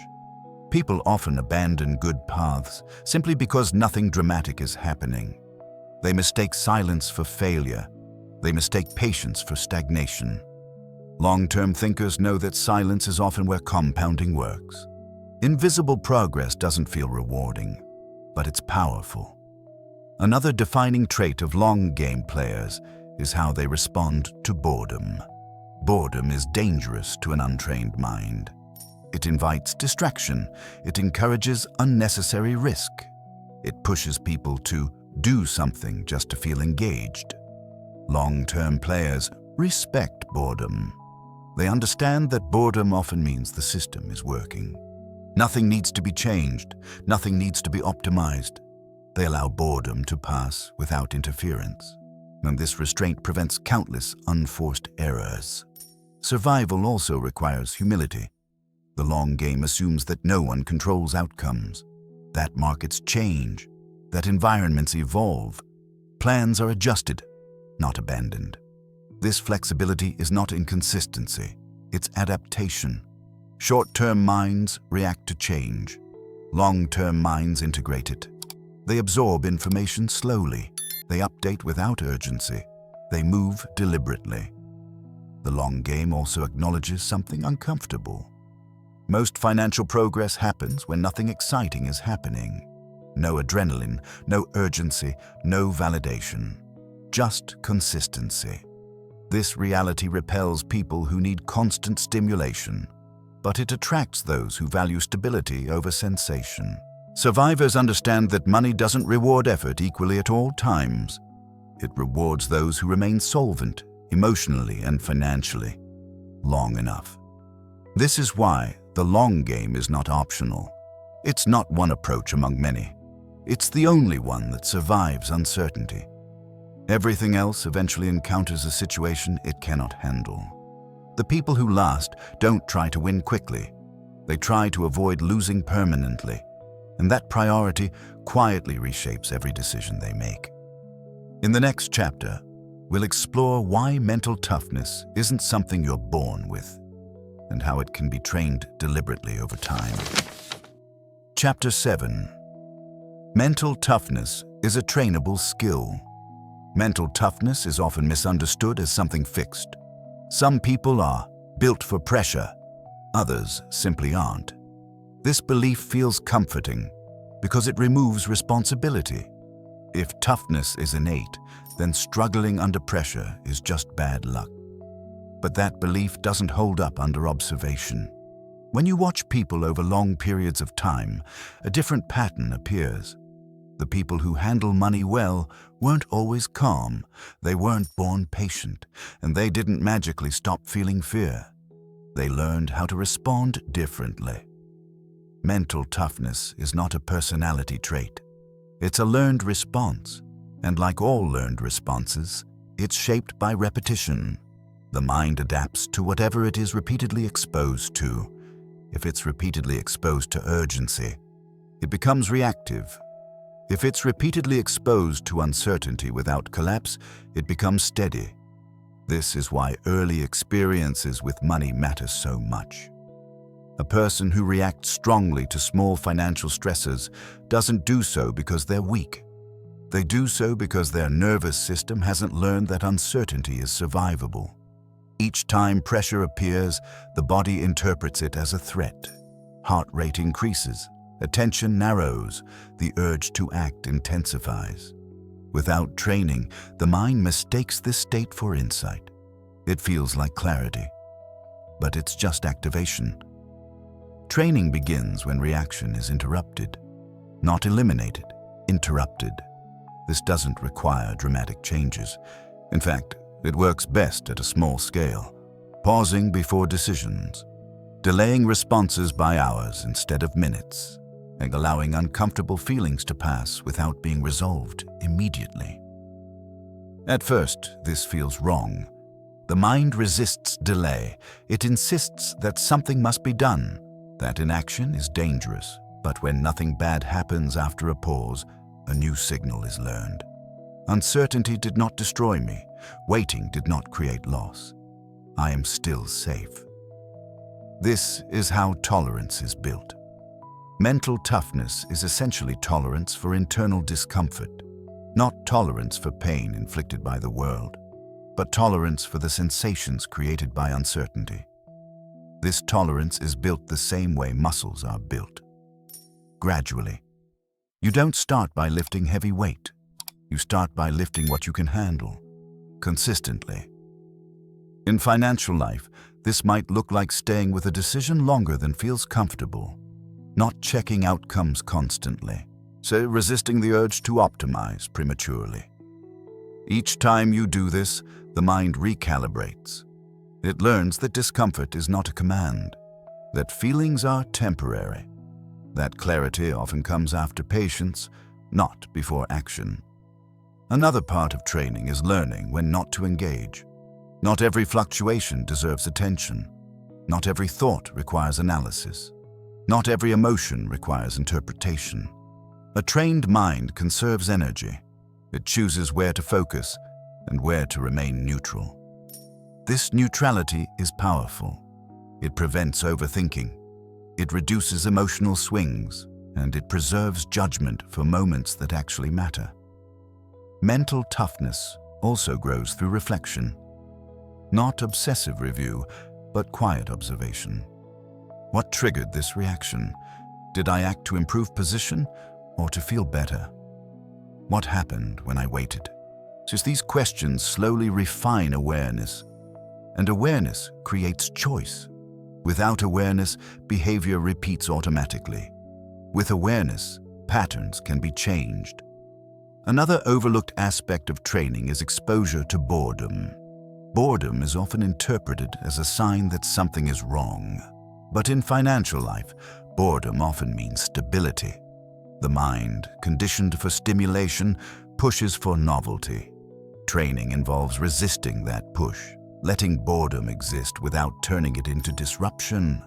People often abandon good paths simply because nothing dramatic is happening. They mistake silence for failure. They mistake patience for stagnation. Long-term thinkers know that silence is often where compounding works. Invisible progress doesn't feel rewarding, but it's powerful. Another defining trait of long game players is how they respond to boredom. Boredom is dangerous to an untrained mind. It invites distraction. It encourages unnecessary risk. It pushes people to do something just to feel engaged. Long-term players respect boredom. They understand that boredom often means the system is working. Nothing needs to be changed. Nothing needs to be optimized. They allow boredom to pass without interference. And this restraint prevents countless unforced errors. Survival also requires humility. The long game assumes that no one controls outcomes, that markets change, that environments evolve. Plans are adjusted, not abandoned. This flexibility is not inconsistency, it's adaptation. Short-term minds react to change. Long-term minds integrate it. They absorb information slowly. They update without urgency. They move deliberately. The long game also acknowledges something uncomfortable. Most financial progress happens when nothing exciting is happening. No adrenaline, no urgency, no validation. Just consistency. This reality repels people who need constant stimulation, but it attracts those who value stability over sensation. Survivors understand that money doesn't reward effort equally at all times. It rewards those who remain solvent, emotionally and financially, long enough. This is why the long game is not optional. It's not one approach among many. It's the only one that survives uncertainty. Everything else eventually encounters a situation it cannot handle. The people who last don't try to win quickly. They try to avoid losing permanently, and that priority quietly reshapes every decision they make. In the next chapter, we'll explore why mental toughness isn't something you're born with, and how it can be trained deliberately over time. Chapter 7. Mental toughness is a trainable skill. Mental toughness is often misunderstood as something fixed. Some people are built for pressure, others simply aren't. This belief feels comforting because it removes responsibility. If toughness is innate, then struggling under pressure is just bad luck. But that belief doesn't hold up under observation. When you watch people over long periods of time, a different pattern appears. The people who handle money well weren't always calm, they weren't born patient, and they didn't magically stop feeling fear. They learned how to respond differently. Mental toughness is not a personality trait. It's a learned response, and like all learned responses, it's shaped by repetition. The mind adapts to whatever it is repeatedly exposed to. If it's repeatedly exposed to urgency, it becomes reactive. If it's repeatedly exposed to uncertainty without collapse, it becomes steady. This is why early experiences with money matter so much. A person who reacts strongly to small financial stresses doesn't do so because they're weak. They do so because their nervous system hasn't learned that uncertainty is survivable. Each time pressure appears, the body interprets it as a threat. Heart rate increases, attention narrows, the urge to act intensifies. Without training, the mind mistakes this state for insight. It feels like clarity, but it's just activation. Training begins when reaction is interrupted, not eliminated, interrupted. This doesn't require dramatic changes. In fact, it works best at a small scale, pausing before decisions, delaying responses by hours instead of minutes, and allowing uncomfortable feelings to pass without being resolved immediately. At first, this feels wrong. The mind resists delay. It insists that something must be done, that inaction is dangerous. But when nothing bad happens after a pause, a new signal is learned. Uncertainty did not destroy me. Waiting did not create loss. I am still safe. This is how tolerance is built. Mental toughness is essentially tolerance for internal discomfort, not tolerance for pain inflicted by the world, but tolerance for the sensations created by uncertainty. This tolerance is built the same way muscles are built. Gradually. You don't start by lifting heavy weight. You start by lifting what you can handle, consistently. In financial life, this might look like staying with a decision longer than feels comfortable, not checking outcomes constantly, so resisting the urge to optimize prematurely. Each time you do this, the mind recalibrates. It learns that discomfort is not a command, that feelings are temporary, that clarity often comes after patience, not before action. Another part of training is learning when not to engage. Not every fluctuation deserves attention. Not every thought requires analysis. Not every emotion requires interpretation. A trained mind conserves energy. It chooses where to focus and where to remain neutral. This neutrality is powerful. It prevents overthinking. It reduces emotional swings, and it preserves judgment for moments that actually matter. Mental toughness also grows through reflection. Not obsessive review, but quiet observation. What triggered this reaction? Did I act to improve position or to feel better? What happened when I waited? Since these questions slowly refine awareness, and awareness creates choice. Without awareness, behavior repeats automatically. With awareness, patterns can be changed. Another overlooked aspect of training is exposure to boredom. Boredom is often interpreted as a sign that something is wrong. But in financial life, boredom often means stability. The mind, conditioned for stimulation, pushes for novelty. Training involves resisting that push, letting boredom exist without turning it into disruption.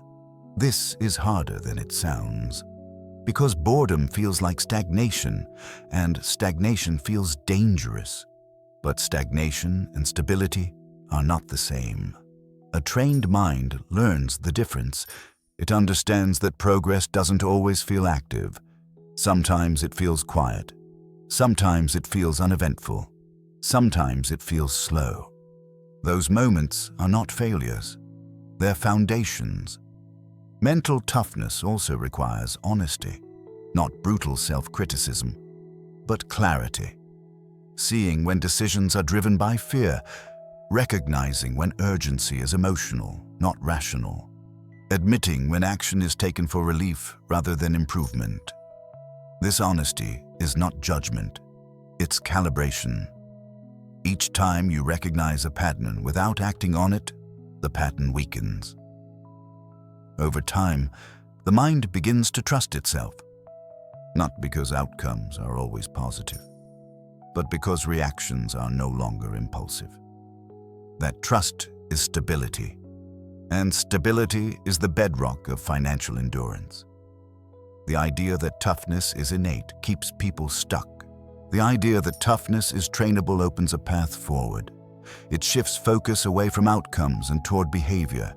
This is harder than it sounds, because boredom feels like stagnation, and stagnation feels dangerous. But stagnation and stability are not the same. A trained mind learns the difference. It understands that progress doesn't always feel active. Sometimes it feels quiet. Sometimes it feels uneventful. Sometimes it feels slow. Those moments are not failures. They're foundations. Mental toughness also requires honesty, not brutal self-criticism, but clarity. Seeing when decisions are driven by fear, recognizing when urgency is emotional, not rational, admitting when action is taken for relief rather than improvement. This honesty is not judgment, it's calibration. Each time you recognize a pattern without acting on it, the pattern weakens. Over time, the mind begins to trust itself, not because outcomes are always positive, but because reactions are no longer impulsive. That trust is stability, and stability is the bedrock of financial endurance. The idea that toughness is innate keeps people stuck. The idea that toughness is trainable opens a path forward. It shifts focus away from outcomes and toward behavior.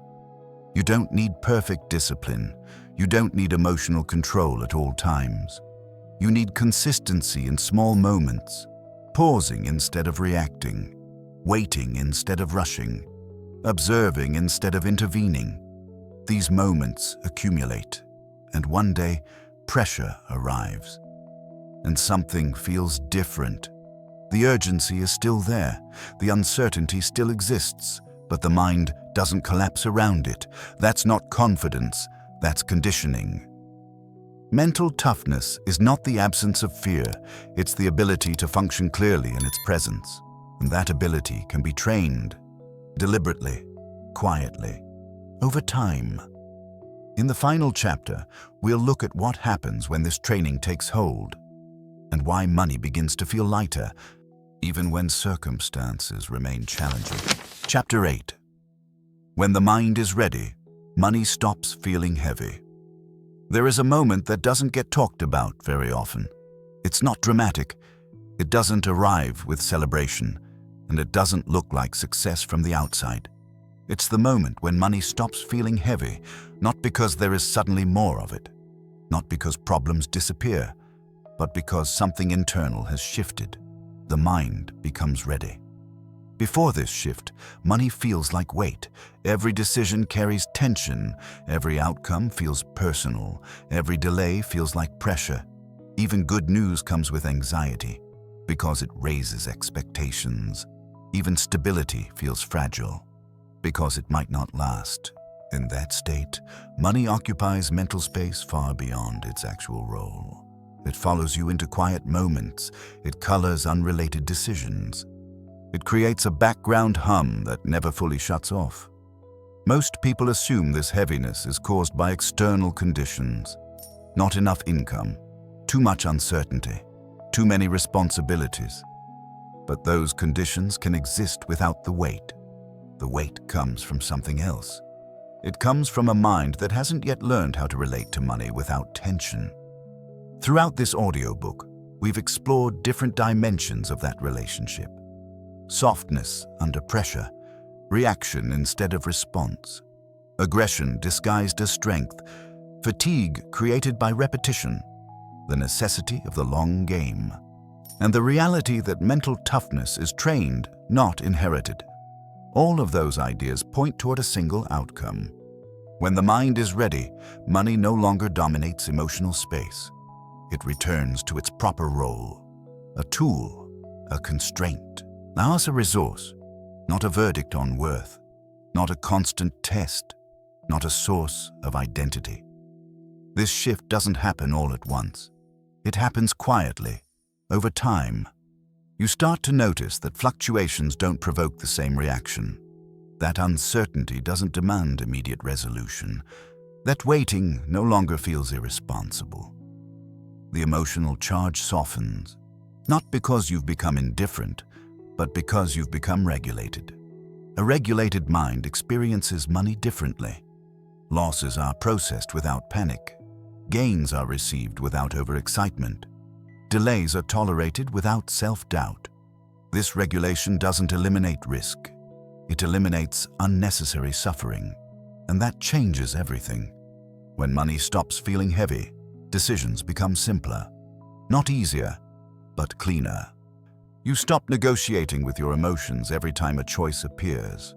You don't need perfect discipline. You don't need emotional control at all times. You need consistency in small moments, pausing instead of reacting, waiting instead of rushing, observing instead of intervening. These moments accumulate, and one day, pressure arrives. And something feels different. The urgency is still there, the uncertainty still exists, but the mind doesn't collapse around it. That's not confidence, that's conditioning. Mental toughness is not the absence of fear, it's the ability to function clearly in its presence. And that ability can be trained, deliberately, quietly, over time. In the final chapter, we'll look at what happens when this training takes hold, and why money begins to feel lighter, even when circumstances remain challenging. Chapter 8. When the mind is ready, money stops feeling heavy. There is a moment that doesn't get talked about very often. It's not dramatic, it doesn't arrive with celebration, and it doesn't look like success from the outside. It's the moment when money stops feeling heavy, not because there is suddenly more of it, not because problems disappear, but because something internal has shifted. The mind becomes ready. Before this shift, money feels like weight. Every decision carries tension. Every outcome feels personal. Every delay feels like pressure. Even good news comes with anxiety, because it raises expectations. Even stability feels fragile, because it might not last. In that state, money occupies mental space far beyond its actual role. It follows you into quiet moments. It colors unrelated decisions. It creates a background hum that never fully shuts off. Most people assume this heaviness is caused by external conditions. Not enough income, too much uncertainty, too many responsibilities. But those conditions can exist without the weight. The weight comes from something else. It comes from a mind that hasn't yet learned how to relate to money without tension. Throughout this audiobook, we've explored different dimensions of that relationship. Softness under pressure, reaction instead of response, aggression disguised as strength, fatigue created by repetition, the necessity of the long game, and the reality that mental toughness is trained, not inherited. All of those ideas point toward a single outcome. When the mind is ready, money no longer dominates emotional space. It returns to its proper role, a tool, a constraint. Now as a resource, not a verdict on worth, not a constant test, not a source of identity. This shift doesn't happen all at once. It happens quietly, over time. You start to notice that fluctuations don't provoke the same reaction. That uncertainty doesn't demand immediate resolution. That waiting no longer feels irresponsible. The emotional charge softens, not because you've become indifferent, but because you've become regulated. A regulated mind experiences money differently. Losses are processed without panic. Gains are received without overexcitement. Delays are tolerated without self-doubt. This regulation doesn't eliminate risk. It eliminates unnecessary suffering. And that changes everything. When money stops feeling heavy, decisions become simpler. Not easier, but cleaner. You stop negotiating with your emotions every time a choice appears.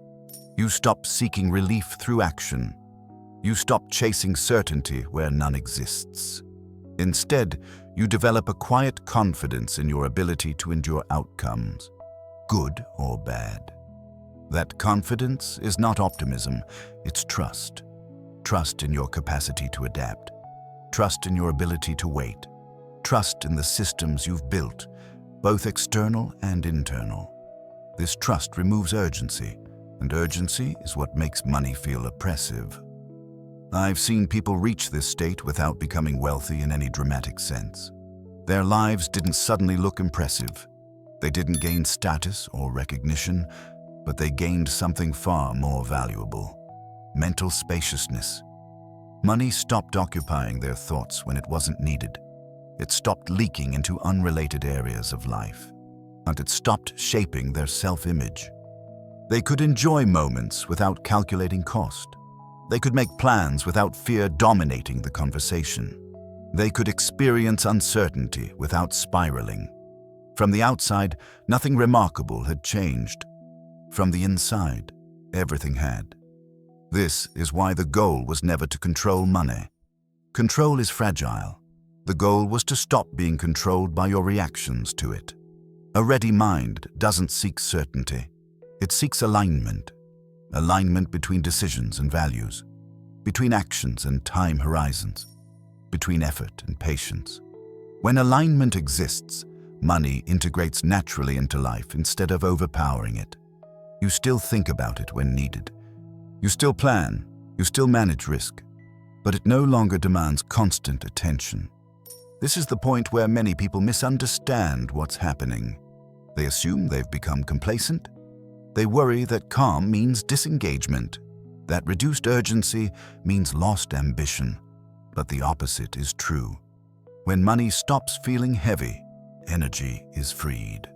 You stop seeking relief through action. You stop chasing certainty where none exists. Instead, you develop a quiet confidence in your ability to endure outcomes, good or bad. That confidence is not optimism, it's trust. Trust in your capacity to adapt. Trust in your ability to wait. trust in the systems you've built, both external and internal. This trust removes urgency, and urgency is what makes money feel oppressive. I've seen people reach this state without becoming wealthy in any dramatic sense. Their lives didn't suddenly look impressive. They didn't gain status or recognition, but they gained something far more valuable: mental spaciousness. Money stopped occupying their thoughts when it wasn't needed. It stopped leaking into unrelated areas of life, and it stopped shaping their self-image. They could enjoy moments without calculating cost. They could make plans without fear dominating the conversation. They could experience uncertainty without spiraling. From the outside, nothing remarkable had changed. From the inside, everything had. This is why the goal was never to control money. Control is fragile. The goal was to stop being controlled by your reactions to it. A ready mind doesn't seek certainty. It seeks alignment. Alignment between decisions and values, between actions and time horizons, between effort and patience. When alignment exists, money integrates naturally into life instead of overpowering it. You still think about it when needed. You still plan, you still manage risk, but it no longer demands constant attention. This is the point where many people misunderstand what's happening. They assume they've become complacent. They worry that calm means disengagement, that reduced urgency means lost ambition. But the opposite is true. When money stops feeling heavy, energy is freed.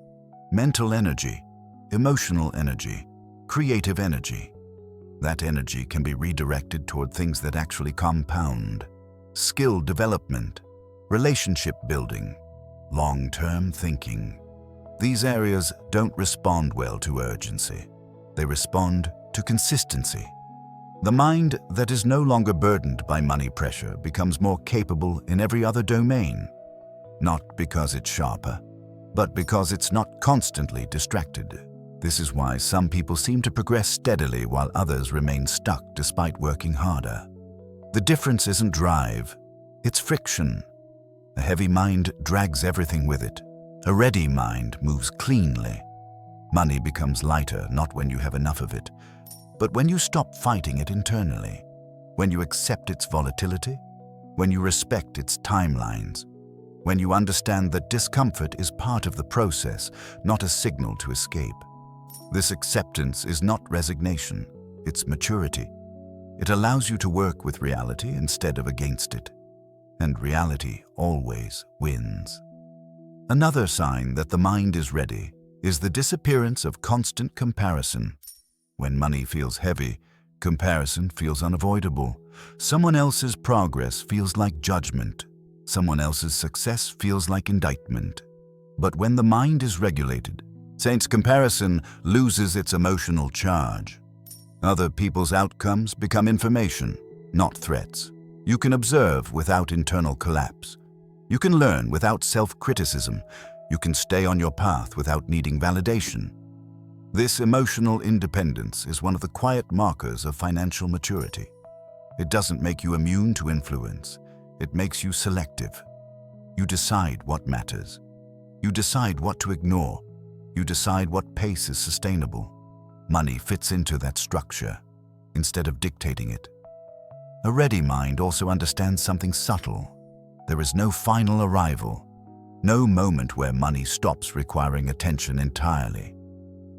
Mental energy, emotional energy, creative energy. That energy can be redirected toward things that actually compound: skill development, relationship building, long-term thinking. These areas don't respond well to urgency. They respond to consistency. The mind that is no longer burdened by money pressure becomes more capable in every other domain, not because it's sharper, but because it's not constantly distracted. This is why some people seem to progress steadily while others remain stuck despite working harder. The difference isn't drive, it's friction. A heavy mind drags everything with it. A ready mind moves cleanly. Money becomes lighter not when you have enough of it, but when you stop fighting it internally, when you accept its volatility, when you respect its timelines, when you understand that discomfort is part of the process, not a signal to escape. This acceptance is not resignation, it's maturity. It allows you to work with reality instead of against it, and reality always wins. Another sign that the mind is ready is the disappearance of constant comparison. When money feels heavy, comparison feels unavoidable. Someone else's progress feels like judgment. Someone else's success feels like indictment. But when the mind is regulated, Saint's comparison loses its emotional charge. Other people's outcomes become information, not threats. You can observe without internal collapse. You can learn without self-criticism. You can stay on your path without needing validation. This emotional independence is one of the quiet markers of financial maturity. It doesn't make you immune to influence. It makes you selective. You decide what matters. You decide what to ignore. You decide what pace is sustainable. Money fits into that structure instead of dictating it. A ready mind also understands something subtle. There is no final arrival, no moment where money stops requiring attention entirely,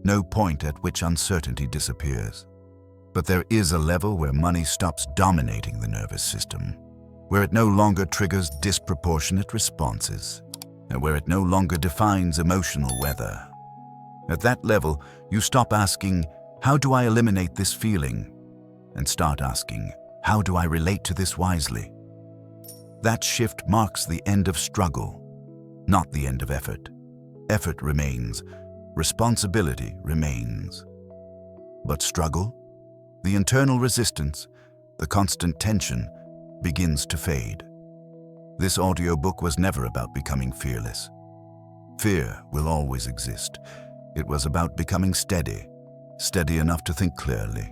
no point at which uncertainty disappears. But there is a level where money stops dominating the nervous system, where it no longer triggers disproportionate responses, and where it no longer defines emotional weather. At that level, you stop asking, "How do I eliminate this feeling?" and start asking, "How do I relate to this wisely?" That shift marks the end of struggle, not the end of effort. Effort remains, responsibility remains. But struggle, the internal resistance, the constant tension, begins to fade. This audiobook was never about becoming fearless. Fear will always exist. It was about becoming steady, steady enough to think clearly,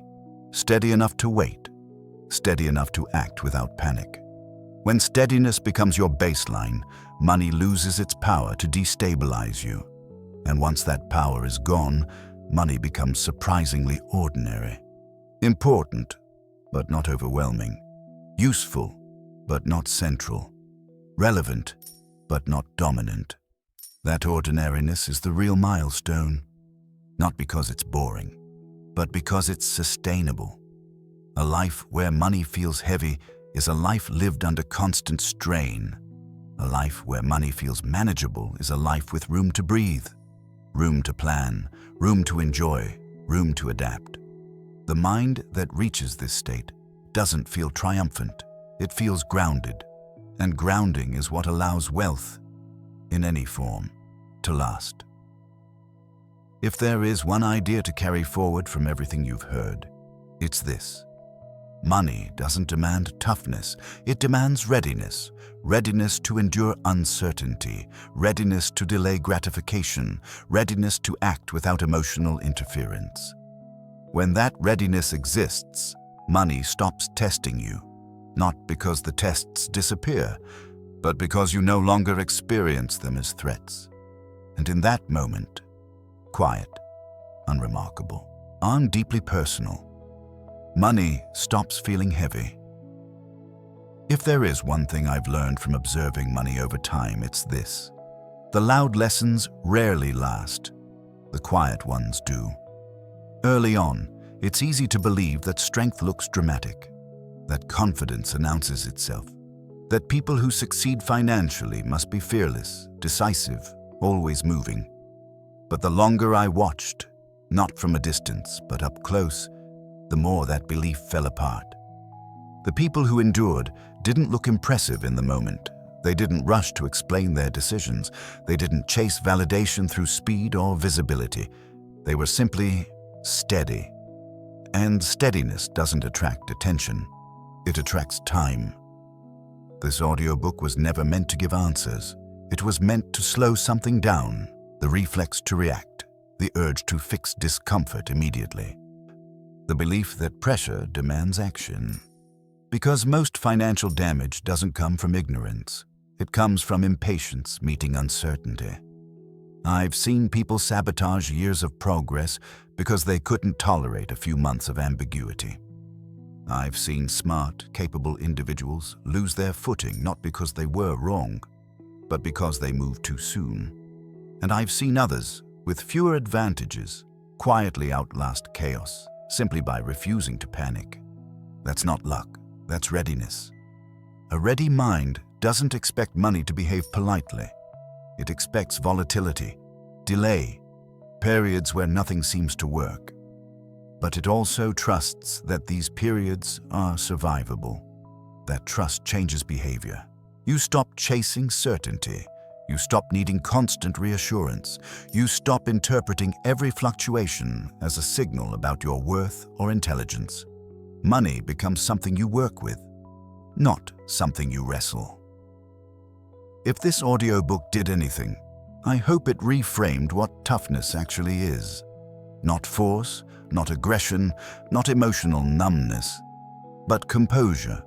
steady enough to wait, steady enough to act without panic. When steadiness becomes your baseline, money loses its power to destabilize you. And once that power is gone, money becomes surprisingly ordinary. Important, but not overwhelming. Useful, but not central. Relevant, but not dominant. That ordinariness is the real milestone. Not because it's boring, but because it's sustainable. A life where money feels heavy is a life lived under constant strain. A life where money feels manageable is a life with room to breathe, room to plan, room to enjoy, room to adapt. The mind that reaches this state doesn't feel triumphant. It feels grounded, and grounding is what allows wealth, in any form, to last. If there is one idea to carry forward from everything you've heard, it's this. Money doesn't demand toughness, it demands readiness. Readiness to endure uncertainty, readiness to delay gratification, readiness to act without emotional interference. When that readiness exists, money stops testing you, not because the tests disappear, but because you no longer experience them as threats. And in that moment, quiet, unremarkable, and deeply personal, money stops feeling heavy. If there is one thing I've learned from observing money over time, it's this. The loud lessons rarely last. The quiet ones do. Early on, it's easy to believe that strength looks dramatic, that confidence announces itself, that people who succeed financially must be fearless, decisive, always moving. But the longer I watched, not from a distance, but up close, the more that belief fell apart. The people who endured didn't look impressive in the moment. They didn't rush to explain their decisions. They didn't chase validation through speed or visibility. They were simply steady. And steadiness doesn't attract attention. It attracts time. This audiobook was never meant to give answers. It was meant to slow something down, the reflex to react, the urge to fix discomfort immediately. The belief that pressure demands action. Because most financial damage doesn't come from ignorance. It comes from impatience meeting uncertainty. I've seen people sabotage years of progress because they couldn't tolerate a few months of ambiguity. I've seen smart, capable individuals lose their footing not because they were wrong, but because they moved too soon. And I've seen others, with fewer advantages, quietly outlast chaos simply by refusing to panic. That's not luck, that's readiness. A ready mind doesn't expect money to behave politely. It expects volatility, delay, periods where nothing seems to work. But it also trusts that these periods are survivable. That trust changes behavior. You stop chasing certainty. You stop needing constant reassurance. You stop interpreting every fluctuation as a signal about your worth or intelligence. Money becomes something you work with, not something you wrestle. If this audiobook did anything, I hope it reframed what toughness actually is. Not force, not aggression, not emotional numbness, but composure.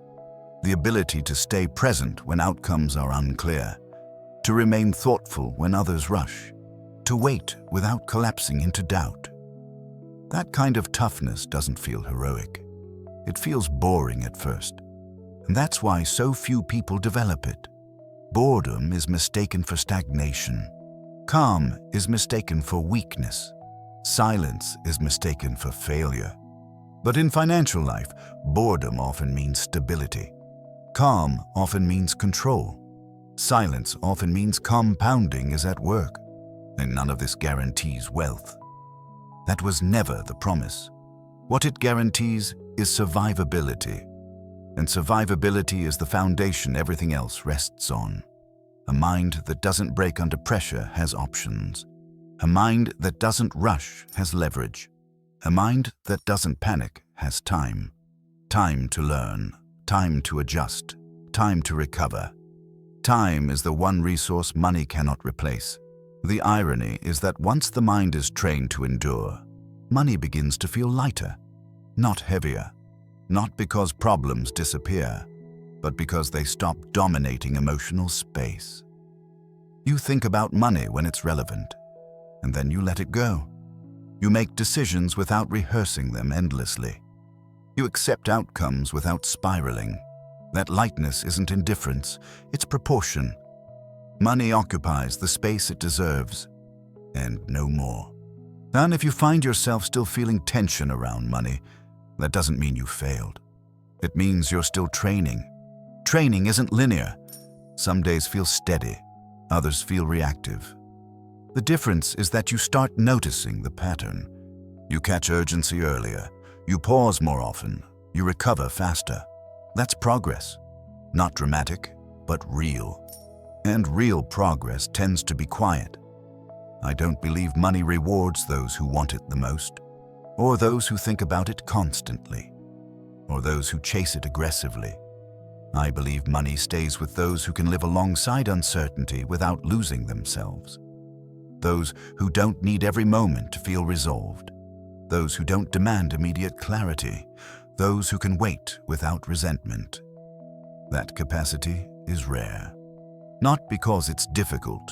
The ability to stay present when outcomes are unclear, to remain thoughtful when others rush, to wait without collapsing into doubt. That kind of toughness doesn't feel heroic. It feels boring at first, and that's why so few people develop it. Boredom is mistaken for stagnation. Calm is mistaken for weakness. Silence is mistaken for failure. But in financial life, boredom often means stability. Calm often means control. Silence often means compounding is at work, and none of this guarantees wealth. That was never the promise. What it guarantees is survivability, and survivability is the foundation everything else rests on. A mind that doesn't break under pressure has options. A mind that doesn't rush has leverage. A mind that doesn't panic has time. Time to learn, time to adjust, time to recover. Time is the one resource money cannot replace. The irony is that once the mind is trained to endure, money begins to feel lighter, not heavier. Not because problems disappear, but because they stop dominating emotional space. You think about money when it's relevant, and then you let it go. You make decisions without rehearsing them endlessly. You accept outcomes without spiraling. That lightness isn't indifference, it's proportion. Money occupies the space it deserves, and no more. And if you find yourself still feeling tension around money, that doesn't mean you failed. It means you're still training. Training isn't linear. Some days feel steady, others feel reactive. The difference is that you start noticing the pattern. You catch urgency earlier, you pause more often, you recover faster. That's progress. Not dramatic, but real. And real progress tends to be quiet. I don't believe money rewards those who want it the most, or those who think about it constantly, or those who chase it aggressively. I believe money stays with those who can live alongside uncertainty without losing themselves. Those who don't need every moment to feel resolved. Those who don't demand immediate clarity. Those who can wait without resentment. That capacity is rare. Not because it's difficult,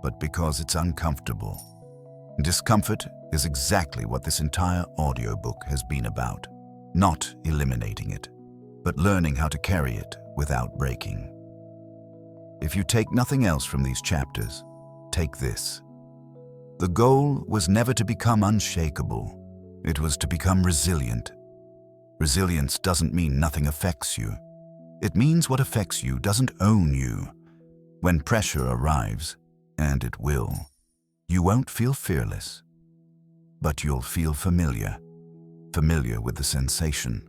but because it's uncomfortable. Discomfort is exactly what this entire audiobook has been about. Not eliminating it, but learning how to carry it without breaking. If you take nothing else from these chapters, take this. The goal was never to become unshakable. It was to become resilient. Resilience doesn't mean nothing affects you. It means what affects you doesn't own you. When pressure arrives, and it will, you won't feel fearless, but you'll feel familiar. Familiar with the sensation,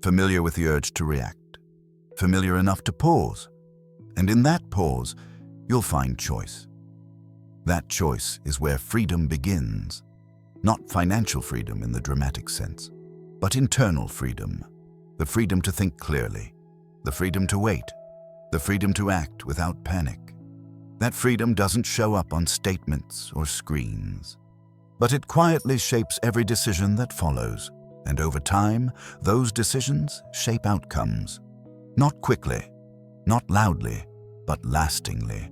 familiar with the urge to react, familiar enough to pause. And in that pause, you'll find choice. That choice is where freedom begins. Not financial freedom in the dramatic sense, but internal freedom. The freedom to think clearly, the freedom to wait, the freedom to act without panic. That freedom doesn't show up on statements or screens, but it quietly shapes every decision that follows. And over time, those decisions shape outcomes. Not quickly, not loudly, but lastingly.